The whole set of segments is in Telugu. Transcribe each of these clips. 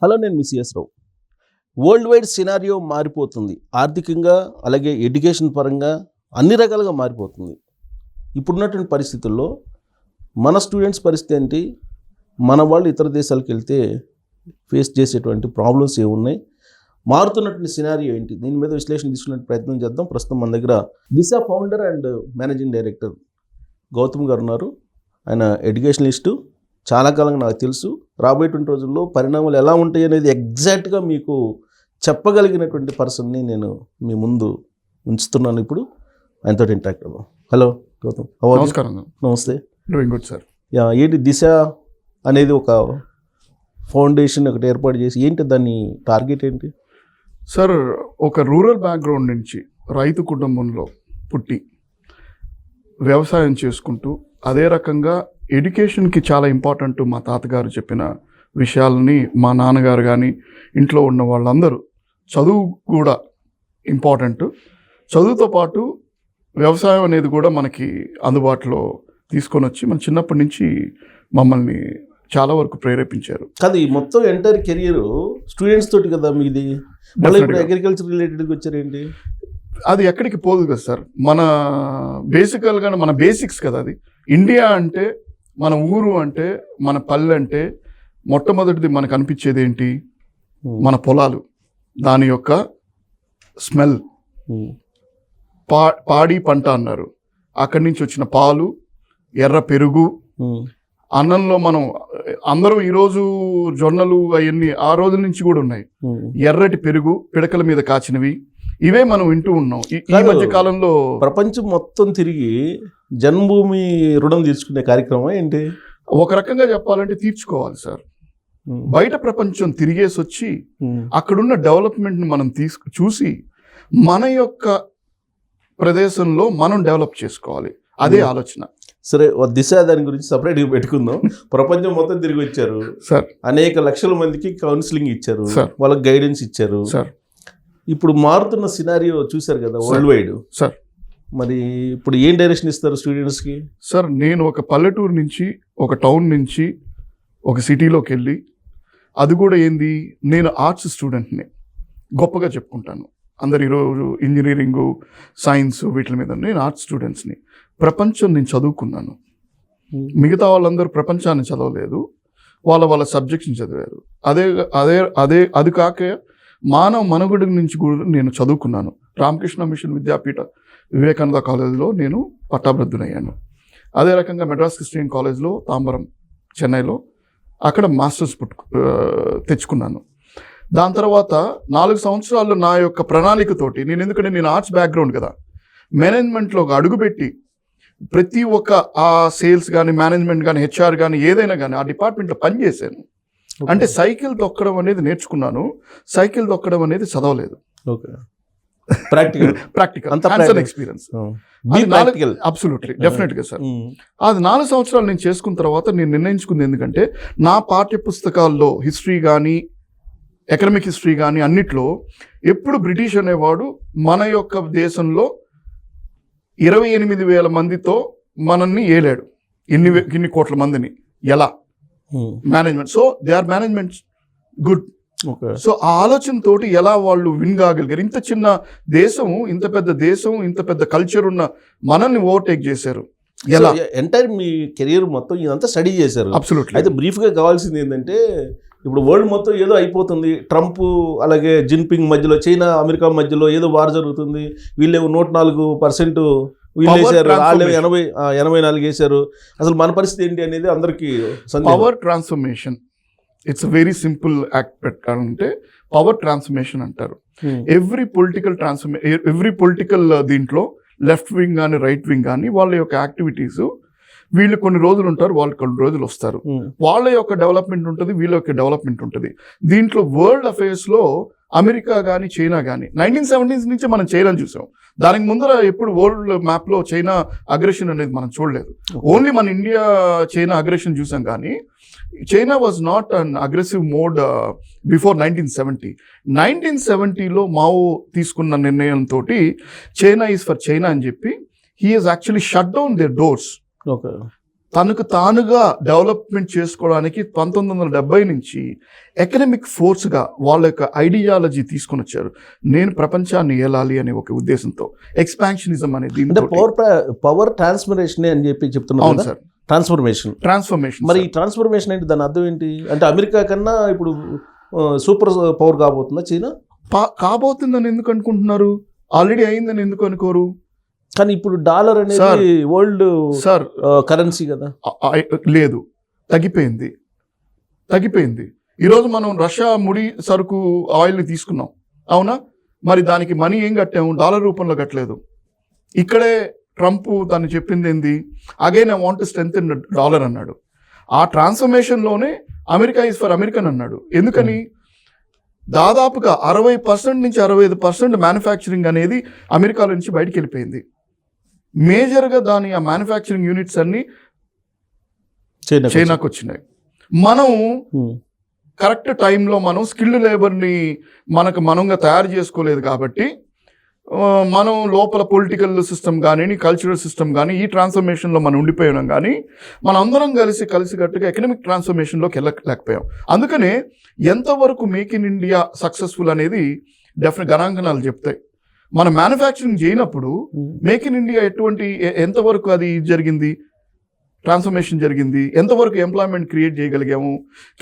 హలో, నేను మీ సిఎస్ రావు. వరల్డ్ వైడ్ సినారియో మారిపోతుంది. ఆర్థికంగా, అలాగే ఎడ్యుకేషన్ పరంగా అన్ని రకాలుగా మారిపోతుంది. ఇప్పుడున్నటువంటి పరిస్థితుల్లో మన స్టూడెంట్స్ పరిస్థితి ఏంటి, మన వాళ్ళు ఇతర దేశాలకు వెళ్తే ఫేస్ చేసేటువంటి ప్రాబ్లమ్స్ ఏమున్నాయి, మారుతున్నటువంటి సినారియో ఏంటి, దీని మీద విశ్లేషణ తీసుకునే ప్రయత్నం చేద్దాం. ప్రస్తుతం మన దగ్గర Disha founder and managing director Gautam garu ఉన్నారు. ఆయన ఎడ్యుకేషనలిస్టు, చాలా కాలంగా నాకు తెలుసు. రాబోయేటువంటి రోజుల్లో పరిణామాలు ఎలా ఉంటాయి అనేది ఎగ్జాక్ట్గా మీకు చెప్పగలిగినటువంటి పర్సన్ని నేను మీ ముందు ఉంచుతున్నాను. ఇప్పుడు ఆయనతో ఇంటరాక్ట్ అవ్వం. హలో గౌతమ్. నమస్కారం. నమస్తే. Doing good sir. ఏంటి దిశ అనేది ఒక ఫౌండేషన్ ఒకటి ఏర్పాటు చేసి, ఏంటి దాని టార్గెట్ ఏంటి? సార్, ఒక రూరల్ బ్యాక్గ్రౌండ్ నుంచి రైతు కుటుంబంలో పుట్టి వ్యవసాయం చేసుకుంటూ, అదే రకంగా ఎడ్యుకేషన్కి చాలా ఇంపార్టెంట్ మా తాతగారు చెప్పిన విషయాలని మా నాన్నగారు కానీ ఇంట్లో ఉన్న వాళ్ళందరూ, చదువు కూడా ఇంపార్టెంట్, చదువుతో పాటు వ్యవసాయం అనేది కూడా మనకి అందుబాటులో తీసుకొని వచ్చి మన చిన్నప్పటి నుంచి మమ్మల్ని చాలా వరకు ప్రేరేపించారు. కాదు, ఈ మొత్తం ఎంటైర్ కెరియర్ స్టూడెంట్స్ తోటి కదా మీది. మళ్ళీ ఇప్పుడు అగ్రికల్చర్ రిలేటెడ్గా వచ్చారేంటి? అది ఎక్కడికి పోదు కదా సార్, మన బేసికల్గా మన బేసిక్స్ కదా అది. ఇండియా అంటే, మన ఊరు అంటే, మన పల్లె అంటే మొట్టమొదటిది మనకు అనిపించేది ఏంటి? మన పొలాలు, దాని యొక్క స్మెల్, పాడి పంట అన్నారు, అక్కడి నుంచి వచ్చిన పాలు, ఎర్ర పెరుగు, అన్నంలో మనం అందరూ ఈరోజు జొన్నలు అవన్నీ ఆ రోజుల నుంచి కూడా ఉన్నాయి. ఎర్రటి పెరుగు, పిడకల మీద కాచినవి, ఇవే మనం వింటూ ఉన్నాం. ఈ మధ్య కాలంలో ప్రపంచం మొత్తం తిరిగి జన్మభూమి రుణం తీర్చుకునే కార్యక్రమం ఏంటి? ఒక రకంగా చెప్పాలంటే తీర్చుకోవాలి సార్. బయట ప్రపంచం తిరిగేసి వచ్చి అక్కడున్న డెవలప్మెంట్ని మనం చూసి మన యొక్క ప్రదేశంలో మనం డెవలప్ చేసుకోవాలి. అదే ఆలోచన. సరే, దిశ దాని గురించి సపరేట్గా పెట్టుకుందాం. ప్రపంచం మొత్తం తిరిగి వచ్చారు సార్, అనేక లక్షల మందికి కౌన్సిలింగ్ ఇచ్చారు, సార్, వాళ్ళకి గైడెన్స్ ఇచ్చారు సార్. ఇప్పుడు మారుతున్న సినారియో చూశారు కదా వరల్డ్ వైడ్ సార్. మరి ఇప్పుడు ఏం డైరెక్షన్ ఇస్తారు స్టూడెంట్స్కి? సార్, నేను ఒక పల్లెటూరు నుంచి, ఒక టౌన్ నుంచి ఒక సిటీలోకి వెళ్ళి, అది కూడా ఏంది, నేను ఆర్ట్స్ స్టూడెంట్ని గొప్పగా చెప్పుకుంటాను. అందరు ఈరోజు ఇంజనీరింగు, సైన్స్ వీటి మీద, నేను ఆర్ట్స్ స్టూడెంట్స్ని. ప్రపంచం నేను చదువుకున్నాను. మిగతా వాళ్ళందరూ ప్రపంచాన్ని చదవలేదు, వాళ్ళ సబ్జెక్ట్స్ని చదివారు. అదే అదే అదే అది కాక మానవ మనుగడ నుంచి కూడా నేను చదువుకున్నాను. రామకృష్ణ మిషన్ విద్యాపీఠ వివేకానంద కాలేజీలో నేను పట్టాభివృద్ధునయ్యాను. అదే రకంగా మెడ్రాస్ క్రిస్టియన్ కాలేజ్లో తాంబరం, చెన్నైలో, అక్కడ మాస్టర్స్ తెచ్చుకున్నాను. దాని తర్వాత 4 సంవత్సరాల్లో నా యొక్క ప్రణాళికతోటి ఎందుకంటే నేను ఆర్ట్స్ బ్యాక్గ్రౌండ్ కదా, మేనేజ్మెంట్లో ఒక అడుగుపెట్టి ప్రతి ఒక్క ఆ సేల్స్ కానీ, మేనేజ్మెంట్ కానీ, హెచ్ఆర్ కానీ, ఏదైనా కానీ ఆ డిపార్ట్మెంట్లో పనిచేశాను. అంటే సైకిల్ తొక్కడం అనేది నేర్చుకున్నాను, సైకిల్ తొక్కడం అనేది చదవలేదు. Practical experience. అబ్సల్యూట్లీ, డెఫినెట్గా సార్. అది 4 సంవత్సరాలు నేను చేసుకున్న తర్వాత నేను నిర్ణయించుకుంది, ఎందుకంటే నా పాఠ్య పుస్తకాల్లో హిస్టరీ కానీ, ఎకనామిక్ హిస్టరీ కానీ అన్నిట్లో ఎప్పుడు బ్రిటిష్ అనేవాడు మన యొక్క దేశంలో 28,000 మందితో మనల్ని ఏలాడు. ఇన్ని కోట్ల మందిని ఎలా management, so they or management good. So ఆ ఆలోచనతోటి ఎలా వాళ్ళు విన్ కాగలిగారు? ఇంత చిన్న దేశము, ఇంత పెద్ద దేశం, ఇంత పెద్ద కల్చర్ ఉన్న మనల్ని ఓవర్టేక్ చేశారు ఎలా? ఎంటైర్ మీ కెరియర్ మొత్తం ఇదంతా స్టడీ చేశారు. అబ్సల్యూట్లీ. అయితే బ్రీఫ్గా కావాల్సింది ఏంటంటే, ఇప్పుడు వరల్డ్ మొత్తం ఏదో అయిపోతుంది, ట్రంప్ అలాగే జిన్పింగ్ మధ్యలో, చైనా అమెరికా మధ్యలో ఏదో వార్ జరుగుతుంది, వీళ్ళేమో 104% వీళ్ళు వేసారు, వాళ్ళు 84 వేశారు. అసలు మన పరిస్థితి ఏంటి అనేది అందరికీ power transformation. It's very simple act పెట్టాలంటే పవర్ ట్రాన్స్ఫర్మేషన్ అంటారు. ఎవ్రీ పొలిటికల్ దీంట్లో లెఫ్ట్ వింగ్ కానీ, రైట్ వింగ్ కానీ, వాళ్ళ యొక్క యాక్టివిటీస్, వీళ్ళు కొన్ని రోజులు ఉంటారు, వాళ్ళు కొన్ని రోజులు వస్తారు. వాళ్ళ యొక్క డెవలప్మెంట్ ఉంటుంది, వీళ్ళ యొక్క డెవలప్మెంట్ ఉంటుంది. దీంట్లో వరల్డ్ అఫైర్స్లో అమెరికా కానీ, చైనా కానీ 1970s నుంచి మనం చైనాని చూసాం. దానికి ముందర ఎప్పుడు వరల్డ్ మ్యాప్లో చైనా అగ్రెషన్ అనేది మనం చూడలేదు. ఓన్లీ మన ఇండియా చైనా అగ్రెషన్ చూసాం, కానీ China was not an aggressive mode before 1970. 1970లో మావో తీసుకున్న నిర్ణయంతో చైనా ఈజ్ ఫర్ చైనా అని చెప్పి, he he's actually shut down their doors. తనకు తానుగా డెవలప్మెంట్ చేసుకోవడానికి 1970 నుంచి ఎకనమిక్ ఫోర్స్గా వాళ్ళ యొక్క ఐడియాలజీ తీసుకొని వచ్చారు. నేను ప్రపంచాన్ని ఏలాలి అనే ఒక ఉద్దేశంతో ఎక్స్పాన్షనిజం అనేది అంటే పవర్ ట్రాన్స్ఫర్మేషన్ అని చెప్పి చెప్తున్నారు. అవును సార్, ట్రాన్స్ఫర్మేషన్. మరి ఈ ట్రాన్స్ఫర్మేషన్ ఏంటి, దాని అర్థం ఏంటి? అంటే అమెరికా కన్నా ఇప్పుడు సూపర్ పవర్ కాబోతుందా చైనా? కాబోతుందని ఎందుకు అనుకుంటున్నారు? ఆల్రెడీ అయిందని ఎందుకు అనుకోరు? కానీ ఇప్పుడు డాలర్ అనేది వరల్డ్ సార్ కరెన్సీ కదా. లేదు, తగ్గిపోయింది. ఈరోజు మనం రష్యా ముడి సరుకు ఆయిల్ని తీసుకున్నాం, అవునా? మరి దానికి మనీ ఏం కట్టాము? డాలర్ రూపంలో కట్టలేదు. ఇక్కడే ట్రంప్ దాన్ని చెప్పింది ఏంది? Again I want to strengthen dollar అన్నాడు. ఆ ట్రాన్స్ఫర్మేషన్లోనే అమెరికా ఈజ్ ఫర్ అమెరికన్ అన్నాడు. ఎందుకని? దాదాపుగా 60% నుంచి 65% మ్యానుఫ్యాక్చరింగ్ అనేది అమెరికాలో నుంచి బయటికి వెళ్ళిపోయింది. మేజర్గా దాని ఆ మ్యానుఫ్యాక్చరింగ్ యూనిట్స్ అన్ని చైనాకు వచ్చినాయి. మనం కరెక్ట్ టైంలో మనం స్కిల్డ్ లేబర్ని మనంగా తయారు చేసుకోలేదు కాబట్టి మనం లోపల పొలిటికల్ సిస్టమ్ కానీ కల్చరల్ సిస్టమ్ కానీ ఈ ట్రాన్స్ఫర్మేషన్లో మనం ఉండిపోయాం. కానీ మనం అందరం కలిసికట్టుగా ఎకనామిక్ ట్రాన్స్ఫర్మేషన్లోకి వెళ్ళలేకపోయాం. అందుకనే ఎంతవరకు మేక్ ఇన్ ఇండియా సక్సెస్ఫుల్ అనేది డెఫినెట్ గణాంకనాలు చెప్తాయి. మనం మ్యానుఫ్యాక్చరింగ్ చేయనప్పుడు మేక్ ఇన్ ఇండియా ఎంతవరకు అది జరిగింది, ట్రాన్స్ఫర్మేషన్ జరిగింది, ఎంతవరకు ఎంప్లాయ్మెంట్ క్రియేట్ చేయగలిగాము.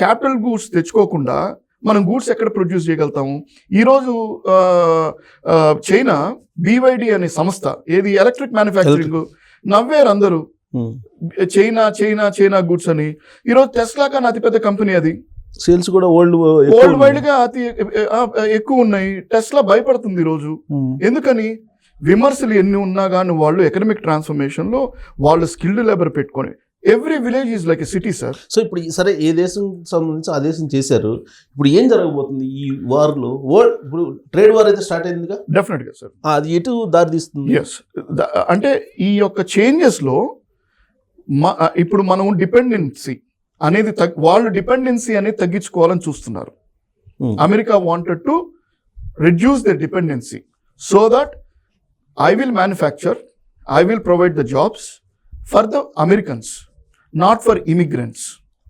క్యాపిటల్ గూడ్స్ తెచ్చుకోకుండా మనం గూడ్స్ ఎక్కడ ప్రొడ్యూస్ చేయగలుగుతాము? ఈరోజు చైనా BYD అనే సంస్థ ఏది ఎలక్ట్రిక్ మ్యానుఫ్యాక్చరింగ్ నవ్వేరు అందరూ, చైనా గూడ్స్ అని. ఈరోజు టెస్లా కన్నా అతిపెద్ద కంపెనీ అది. సేల్స్ కూడా వరల్డ్ వైడ్ గా అతి ఎక్కువ ఉన్నాయి. టెస్లా భయపడుతుంది ఈరోజు. ఎందుకని? విమర్శలు ఎన్ని ఉన్నా కానీ వాళ్ళు ఎకనామిక్ ట్రాన్స్ఫర్మేషన్ లో వాళ్ళు స్కిల్డ్ లేబర్ పెట్టుకొని every village is like a city sir. So ఇప్పుడు సరే, ఏ దేశం సంబంధించి ఆ దేశం చేశారు. ఇప్పుడు ఏం జరగబోతుంది ఈ వార్లో? ఇప్పుడు ట్రేడ్ వార్ అయితే స్టార్ట్ అయిందిగా. డెఫినెట్ గా సార్. అది ఎటు దారి తీస్తుంది? ఎస్, అంటే ఈ యొక్క చేంజెస్ లో ఇప్పుడు మనం డిపెండెన్సీ అనేది వాళ్ళు డిపెండెన్సీ అనేది తగ్గించుకోవాలని చూస్తున్నారు. America wanted to reduce the dependency so that I will manufacture, I will provide the jobs for the Americans, not for immigrants.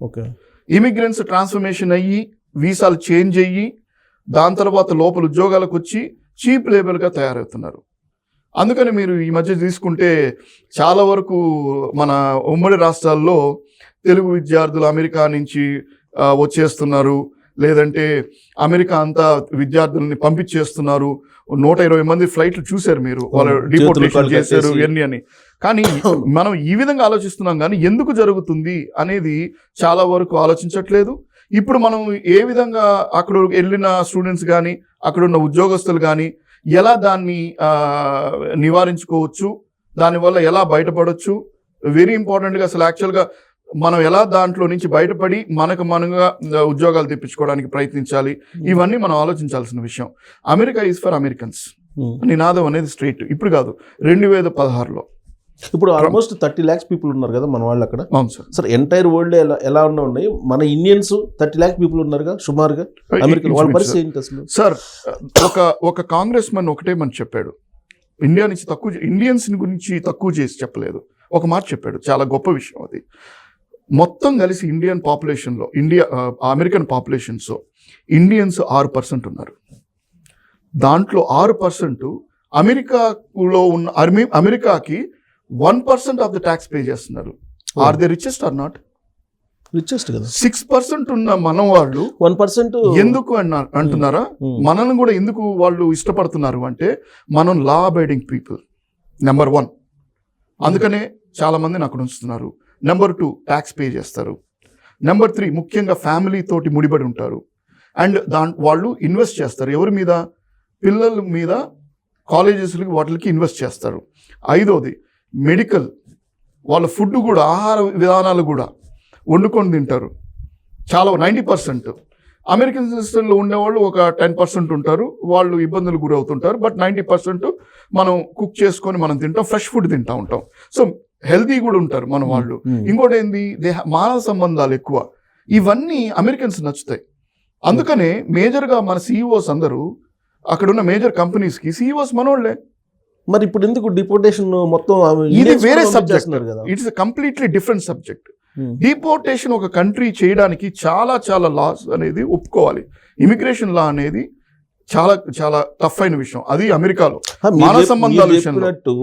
Okay, immigrants transformation అయ్యి వీసాలు చేంజ్ అయ్యి దాని తర్వాత లోపల ఉద్యోగాలకు వచ్చి చీప్ లేబర్గా తయారవుతున్నారు. అందుకని మీరు ఈ మధ్య తీసుకుంటే చాలా వరకు మన ఉమ్మడి రాష్ట్రాల్లో తెలుగు విద్యార్థులు అమెరికా నుంచి వచ్చేస్తున్నారు, లేదంటే అమెరికా అంతా విద్యార్థుల్ని పంపించేస్తున్నారు. 120 మంది ఫ్లైట్లు చూశారు మీరు, వాళ్ళు డిపోర్టేషన్ చేశారు ఇవన్నీ అని. కానీ మనం ఈ విధంగా ఆలోచిస్తున్నాం, కానీ ఎందుకు జరుగుతుంది అనేది చాలా వరకు ఆలోచించట్లేదు. ఇప్పుడు మనం ఏ విధంగా అక్కడ వెళ్ళిన స్టూడెంట్స్ కానీ అక్కడ ఉన్న ఉద్యోగస్తులు కానీ ఎలా దాన్ని నివారించుకోవచ్చు, దానివల్ల ఎలా బయటపడవచ్చు, వెరీ ఇంపార్టెంట్గా అసలు యాక్చువల్గా మనం ఎలా దాంట్లో నుంచి బయటపడి మనగా ఉద్యోగాలు తెప్పించుకోవడానికి ప్రయత్నించాలి, ఇవన్నీ మనం ఆలోచించాల్సిన విషయం. అమెరికా ఈజ్ ఫర్ అమెరికన్స్ నినాదం అనేది స్ట్రైట్ ఇప్పుడు కాదు, 2016లో. ఇప్పుడు ఆల్మోస్ట్ 30 lakhs పీపుల్ ఉన్నారు కదా మన వాళ్ళు అక్కడ. అవును సార్. సార్ ఎంటైర్ వరల్డ్ ఎలా ఉన్నాయి? మన ఇండియన్స్ 30 lakh పీపుల్ ఉన్నారుగా సుమారుగా అమెరికా. వాళ్ళ పరిస్థితి ఏంటి అసలు? సార్, ఒక కాంగ్రెస్ మన్ ఒకటే మనకు చెప్పాడు, ఇండియన్స్ గురించి తక్కువ చేసి చెప్పలేదు. ఒక మాట చెప్పాడు, చాలా గొప్ప విషయం అది. మొత్తం కలిసి ఇండియన్ పాపులేషన్లో అమెరికన్ పాపులేషన్స్లో ఇండియన్స్ 6% ఉన్నారు. దాంట్లో 6% అమెరికాలో ఉన్న అమెరికాకి 1% ఆఫ్ ద ట్యాక్స్ పే చేస్తున్నారు. Are they richest or not? Richest కదా. 6% ఉన్న మనం వాళ్ళు 1% ఎందుకు అంటున్నారా? మనల్ని కూడా ఎందుకు వాళ్ళు ఇష్టపడుతున్నారు అంటే మనం లా అబైడింగ్ పీపుల్ నెంబర్ 1, అందుకనే చాలా మందిని అక్కడ ఉంచుతున్నారు. నెంబర్ 2 ట్యాక్స్ పే చేస్తారు. నెంబర్ 3 ముఖ్యంగా ఫ్యామిలీ తోటి ముడిపడి ఉంటారు. అండ్ వాళ్ళు ఇన్వెస్ట్ చేస్తారు. ఎవరి మీద? పిల్లల మీద, కాలేజెస్లకి వాటికి ఇన్వెస్ట్ చేస్తారు. 5వది మెడికల్, వాళ్ళ ఫుడ్ కూడా, ఆహార విధానాలు కూడా వండుకొని తింటారు. చాలా 90%. అమెరికన్ సిస్టంలో ఉండేవాళ్ళు ఒక 10% ఉంటారు, వాళ్ళు ఇబ్బందులు గురవుతుంటారు. బట్ 90% మనం కుక్ చేసుకొని మనం తింటాం, ఫ్రెష్ ఫుడ్ తింటూ ఉంటాం. సో హెల్తీ కూడా ఉంటారు మన వాళ్ళు. ఇంకోటి ఏంది, మానవ సంబంధాలు ఎక్కువ. ఇవన్నీ అమెరికన్స్ నచ్చుతాయి. అందుకనే మేజర్గా మన CEOs అందరూ అక్కడున్న మేజర్ కంపెనీస్కి CEOs మనోళ్లే. మరి ఇప్పుడు ఎందుకు డిపోర్టేషన్ మొత్తం ఇది వేరే చేస్తున్నారు సబ్జెక్ట్ కదా? It's completely different subject. Deportation ఒక కంట్రీ చేయడానికి చాలా చాలా లాస్ అనేది ఒప్పుకోవాలి. ఇమిగ్రేషన్ లా అనేది చాలా చాలా టఫ్ అయిన విషయం. అది అమెరికాలో మానవ సంబంధాల విషయంలో చెప్పినట్టు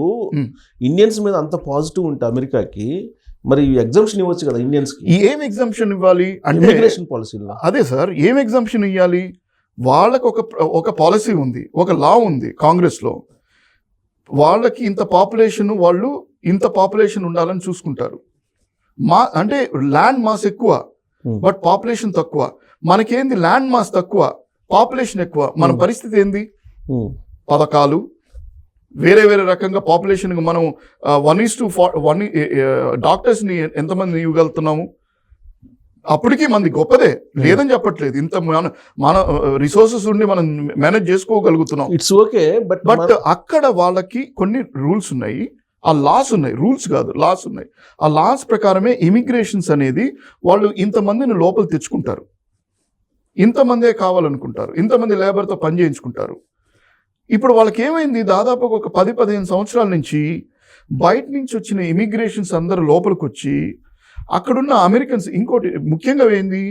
ఇండియన్స్ మీద అంత పాజిటివ్ ఉంటే అమెరికాకి మరి ఎగ్జామ్షన్ ఇవ్వచ్చు కదా ఇండియన్స్ కి. ఏం ఎగ్జామ్షన్ ఇవ్వాలి అంటే ఇమిగ్రేషన్ పాలసీలో అదే సార్, ఏం ఎగ్జామ్షన్ ఇవ్వాలి? వాళ్ళకు ఒక పాలసీ ఉంది, ఒక లా ఉంది కాంగ్రెస్లో. వాళ్ళకి ఇంత పాపులేషన్, వాళ్ళు ఇంత పాపులేషన్ ఉండాలని చూసుకుంటారు. అంటే ల్యాండ్ మాస్ ఎక్కువ బట్ పాపులేషన్ తక్కువ. మనకేంది ల్యాండ్ మాస్ తక్కువ, పాపులేషన్ ఎక్కువ. మన పరిస్థితి ఏంది? పథకాలు వేరే వేరే రకంగా పాపులేషన్ మనం 1:1 డాక్టర్స్ని ఎంతమంది ఇవ్వగలుగుతున్నాము? అప్పటికీ మంది గొప్పదే, లేదని చెప్పట్లేదు. ఇంత మన రిసోర్సెస్ ఉండి మనం మేనేజ్ చేసుకోగలుగుతున్నాం. It's okay. బట్ అక్కడ వాళ్ళకి కొన్ని రూల్స్ ఉన్నాయి, ఆ లాస్ ఉన్నాయి. రూల్స్ కాదు, లాస్ ఉన్నాయి. ఆ లాస్ ప్రకారమే ఇమిగ్రేషన్స్ అనేది వాళ్ళు ఇంతమందిని లోపల తెచ్చుకుంటారు, ఇంతమందే కావాలనుకుంటారు, ఇంతమంది లేబర్తో పని చేయించుకుంటారు. ఇప్పుడు వాళ్ళకి ఏమైంది, దాదాపు ఒక 10-15 సంవత్సరాల నుంచి బయట నుంచి వచ్చిన ఇమిగ్రేషన్స్ అందరూ లోపలికి వచ్చి అక్కడున్న అమెరికన్స్, ఇంకోటి ముఖ్యంగా ఏంది,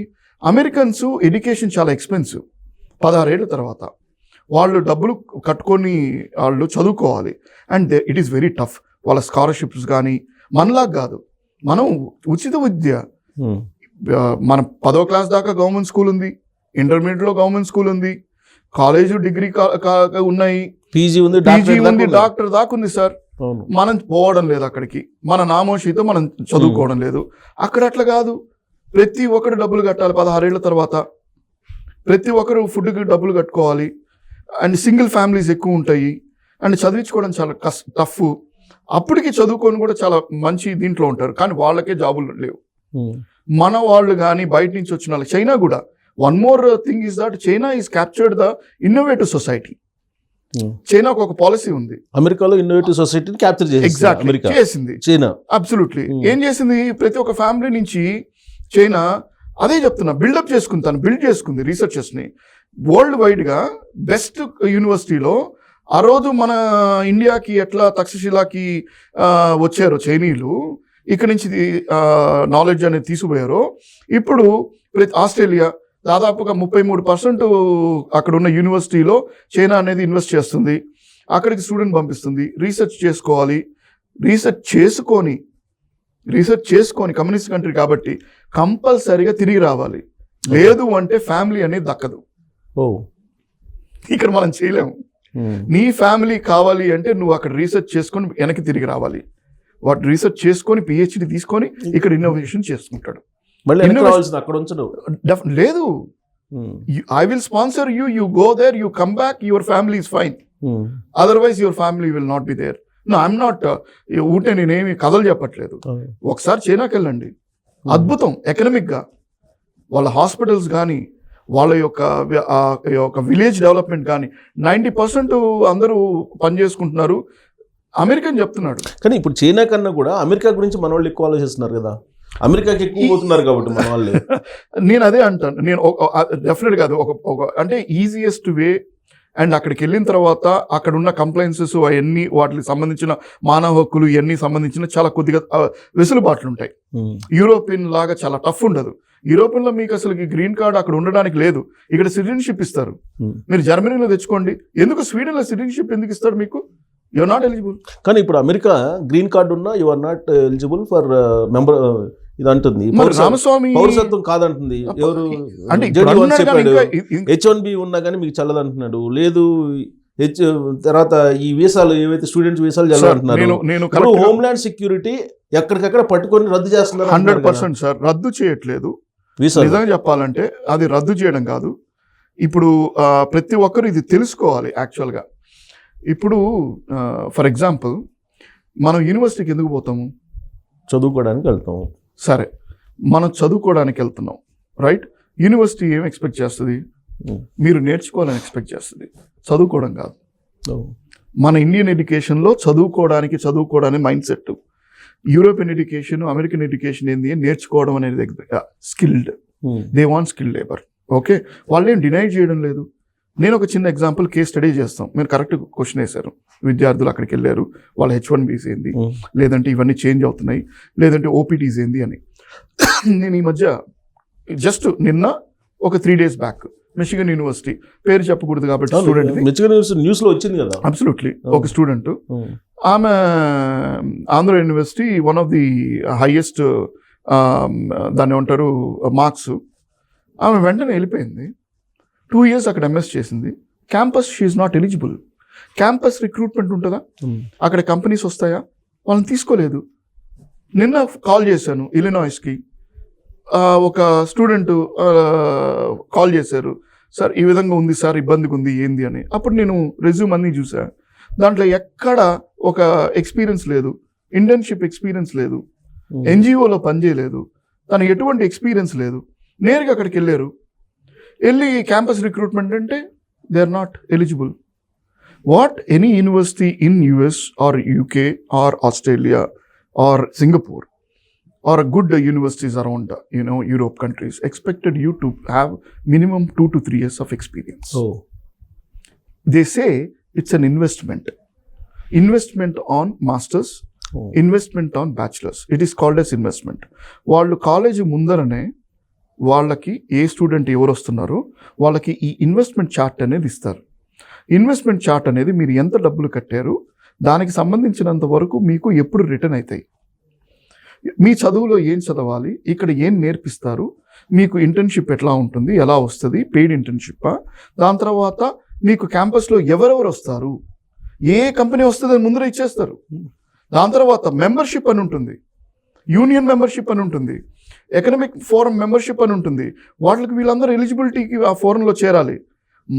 అమెరికన్స్ ఎడ్యుకేషన్ చాలా ఎక్స్పెన్సివ్. 16 ఏళ్ళ తర్వాత వాళ్ళు డబ్బులు కట్టుకొని వాళ్ళు చదువుకోవాలి. And it is very tough. వాళ్ళ స్కాలర్షిప్స్ కానీ మనలాగా కాదు. మనం ఉచిత విద్య, మన 10వ క్లాస్ దాకా గవర్నమెంట్ స్కూల్ ఉంది, ఇంటర్మీడియట్లో గవర్నమెంట్ స్కూల్ ఉంది, కాలేజ్ డిగ్రీ ఉన్నాయి, పీజీ ఉంది, డాక్టర్ దాకా ఉంది సార్. మనం పోవడం లేదు అక్కడికి, మన నామోషితో మనం చదువుకోవడం లేదు. అక్కడ అట్లా కాదు, ప్రతి ఒక్కరు డబ్బులు కట్టాలి. 16 ఏళ్ల తర్వాత ప్రతి ఒక్కరు ఫుడ్కి డబ్బులు కట్టుకోవాలి. అండ్ సింగిల్ ఫ్యామిలీస్ ఎక్కువ ఉంటాయి. అండ్ చదివించుకోవడం చాలా టఫ్. అప్పటికి చదువుకొని కూడా చాలా మంచి దీంట్లో ఉంటారు, కానీ వాళ్ళకే జాబులు లేవు. మన వాళ్ళు కానీ బయట నుంచి వచ్చిన వాళ్ళు, చైనా కూడా, one more thing is that China is captured the innovative society. చైనాకు ఒక పాలసీ ఉంది, అమెరికాలో ఇన్నోవేటివ్ సొసైటీని క్యాప్చర్ చేసింది చైనా. అబ్సల్యూట్లీ. ఏం చేసింది, ప్రతి ఒక్క ఫ్యామిలీ నుంచి చైనా అదే చెప్తున్నా, బిల్డ్ చేసుకుంది రీసెర్చర్స్ని. వరల్డ్ వైడ్గా బెస్ట్ యూనివర్సిటీలో ఆ రోజు మన ఇండియాకి ఎట్లా తక్షశిలాకి వచ్చారో చైనీయులు, ఇక్కడి నుంచి నాలెడ్జ్ అనేది తీసుకుపోయారో, ఇప్పుడు ఆస్ట్రేలియా దాదాపుగా 33% అక్కడ ఉన్న యూనివర్సిటీలో చైనా అనేది ఇన్వెస్ట్ చేస్తుంది. అక్కడికి స్టూడెంట్ పంపిస్తుంది. రీసెర్చ్ చేసుకొని కమ్యూనిస్ట్ కంట్రీ కాబట్టి కంపల్సరీగా తిరిగి రావాలి. లేదు అంటే ఫ్యామిలీ అనేది దక్కదు. ఇక్కడ మనం చేయలేము. నీ ఫ్యామిలీ కావాలి అంటే నువ్వు అక్కడ రీసెర్చ్ చేసుకొని వెనక్కి తిరిగి రావాలి. వాటి రీసెర్చ్ చేసుకొని PhD తీసుకొని ఇక్కడ ఇన్నోవేషన్ చేసుకుంటాడు. లేదు, I will sponsor you, you go there, you come back, your family is fine. Otherwise your family will not be there. No, I'm not ఊటే నేనేమి కథలు చెప్పట్లేదు. ఒకసారి చైనాకి వెళ్ళండి, అద్భుతం. ఎకనామిక్గా వాళ్ళ హాస్పిటల్స్ కానీ, వాళ్ళ యొక్క విలేజ్ డెవలప్మెంట్ కానీ 90% అందరూ పనిచేసుకుంటున్నారు. అమెరికన్ చెప్తున్నాడు. కానీ ఇప్పుడు చైనా కన్నా కూడా అమెరికా గురించి మన వాళ్ళు ఎక్కువ ఆలోచిస్తున్నారు కదా, అమెరికాకి ఎక్కువ పోతున్నారు కాబట్టి మన వాళ్ళు. నేను అదే అంటాను. నేను డెఫినెట్గా అది ఒక అంటే ఈజియెస్ట్ వే. అండ్ అక్కడికి వెళ్ళిన తర్వాత అక్కడ ఉన్న కంప్లైన్సెస్ అవన్నీ, వాటికి సంబంధించిన మానవ హక్కులు ఇవన్నీ సంబంధించిన చాలా కొద్దిగా వెసులుబాట్లు ఉంటాయి. యూరోపియన్ లాగా చాలా టఫ్ ఉండదు. యూరోపియన్లో మీకు అసలు గ్రీన్ కార్డ్ అక్కడ ఉండడానికి లేదు. ఇక్కడ సిటిజన్షిప్ ఇస్తారు. మీరు జర్మనీలో తెచ్చుకోండి. ఎందుకు స్వీడన్లో సిటిజన్షిప్ ఎందుకు ఇస్తారు మీకు? You are not eligible. కానీ ఇప్పుడు అమెరికా గ్రీన్ కార్డు ఉన్నా you are not eligible for member ఇది అంటుంది. రామస్వామి పౌరసత్వం కాదంటుంది. ఎవరు అంటే H1B ఉన్నా కానీ మీకు చల్లదు అంటున్నాడు. లేదు తర్వాత ఈ వీసాలు ఏవైతే స్టూడెంట్స్ వీసాలు చల్లంటున్నారు. హోమ్లాండ్ సెక్యూరిటీ ఎక్కడికక్కడ పట్టుకొని రద్దు చేస్తున్నారు. 100% సార్, రద్దు చేయట్లేదు. నిజంగా చెప్పాలంటే అది రద్దు చేయడం కాదు. ఇప్పుడు ప్రతి ఒక్కరు ఇది తెలుసుకోవాలి. యాక్చువల్గా ఇప్పుడు ఫర్ ఎగ్జాంపుల్ మనం యూనివర్సిటీకి ఎందుకు పోతాము? చదువుకోవడానికి వెళ్తాము. సరే, మనం చదువుకోవడానికి వెళ్తున్నాం, రైట్? యూనివర్సిటీ ఏం ఎక్స్పెక్ట్ చేస్తుంది? మీరు నేర్చుకోవాలని ఎక్స్పెక్ట్ చేస్తుంది, చదువుకోవడం కాదు. మన ఇండియన్ ఎడ్యుకేషన్లో చదువుకోవడానికి mind set. European education, American education ఏంది, నేర్చుకోవడం అనేది skilled. They want skilled labour. Okay, వాళ్ళేం డినై చేయడం లేదు. నేను ఒక చిన్న ఎగ్జాంపుల్ కేస్ స్టడీ చేస్తాం. మీరు కరెక్ట్ క్వశ్చన్ వేశారు. విద్యార్థులు అక్కడికి వెళ్ళారు, వాళ్ళ H1Bs ఏంది, లేదంటే ఇవన్నీ చేంజ్ అవుతున్నాయి, లేదంటే OPTs ఏంది అని. నేను ఈ మధ్య జస్ట్ నిన్న ఒక 3 days బ్యాక్ మిచిగన్ యూనివర్సిటీ, పేరు చెప్పకూడదు కాబట్టి స్టూడెంట్, మిచిగన్ యూనివర్సిటీ న్యూస్ లో వచ్చింది కదా. అబ్సల్యూట్లీ. ఒక స్టూడెంట్, ఆమె Andhra university one of the highest దాన్ని ఏమంటారు మార్క్స్. ఆమె వెంటనే వెళ్ళిపోయింది. 2 years అక్కడ MS చేసింది. Campus she's not eligible. Campus recruitment ఉంటుందా, అక్కడ కంపెనీస్ వస్తాయా, వాళ్ళని తీసుకోలేదు. నిన్న కాల్ చేశాను ఇలినాయిస్కి, ఒక స్టూడెంట్ కాల్ చేశారు, సార్ ఈ విధంగా ఉంది సార్, ఇబ్బందిగా ఉంది ఏంది అని. అప్పుడు నేను రెజ్యూమ్ అన్నీ చూసా, దాంట్లో ఎక్కడ ఒక ఎక్స్పీరియన్స్ లేదు, ఇంటర్న్షిప్ ఎక్స్పీరియన్స్ లేదు, NGOలో పనిచేయలేదు, తనకు ఎటువంటి ఎక్స్పీరియన్స్ లేదు. నేరుగా అక్కడికి వెళ్ళి క్యాంపస్ రిక్రూట్మెంట్ అంటే they are not eligible. What any university in US or UK or Australia or Singapore or good universities around Europe countries expected you to have minimum 2 to 3 years of experience. They say it's an investment on masters, investment on bachelors. It is called as investment. వాళ్ళు కాలేజీ ముందరనే వాళ్ళకి ఏ స్టూడెంట్ ఎవరు వస్తున్నారో వాళ్ళకి ఈ ఇన్వెస్ట్మెంట్ చార్ట్ అనేది ఇస్తారు. ఇన్వెస్ట్మెంట్ చార్ట్ అనేది మీరు ఎంత డబ్బులు కట్టారు దానికి సంబంధించినంత వరకు మీకు ఎప్పుడు రిటర్న్ అవుతాయి, మీ చదువులో ఏం చదవాలి, ఇక్కడ ఏం నేర్పిస్తారు, మీకు ఇంటర్న్షిప్ ఎట్లా ఉంటుంది, ఎలా వస్తుంది, పెయిడ్ ఇంటర్న్షిప్పా, దాని తర్వాత మీకు క్యాంపస్లో ఎవరెవరు వస్తారు, ఏ కంపెనీ వస్తుంది అని ముందర ఇచ్చేస్తారు. దాని తర్వాత మెంబర్షిప్ అని ఉంటుంది, యూనియన్ మెంబర్షిప్ అని ఉంటుంది, ఎకనామిక్ ఫోరం మెంబర్షిప్ అని ఉంటుంది. వాటికి వీళ్ళందరూ ఎలిజిబిలిటీకి ఆ ఫోరంలో చేరాలి.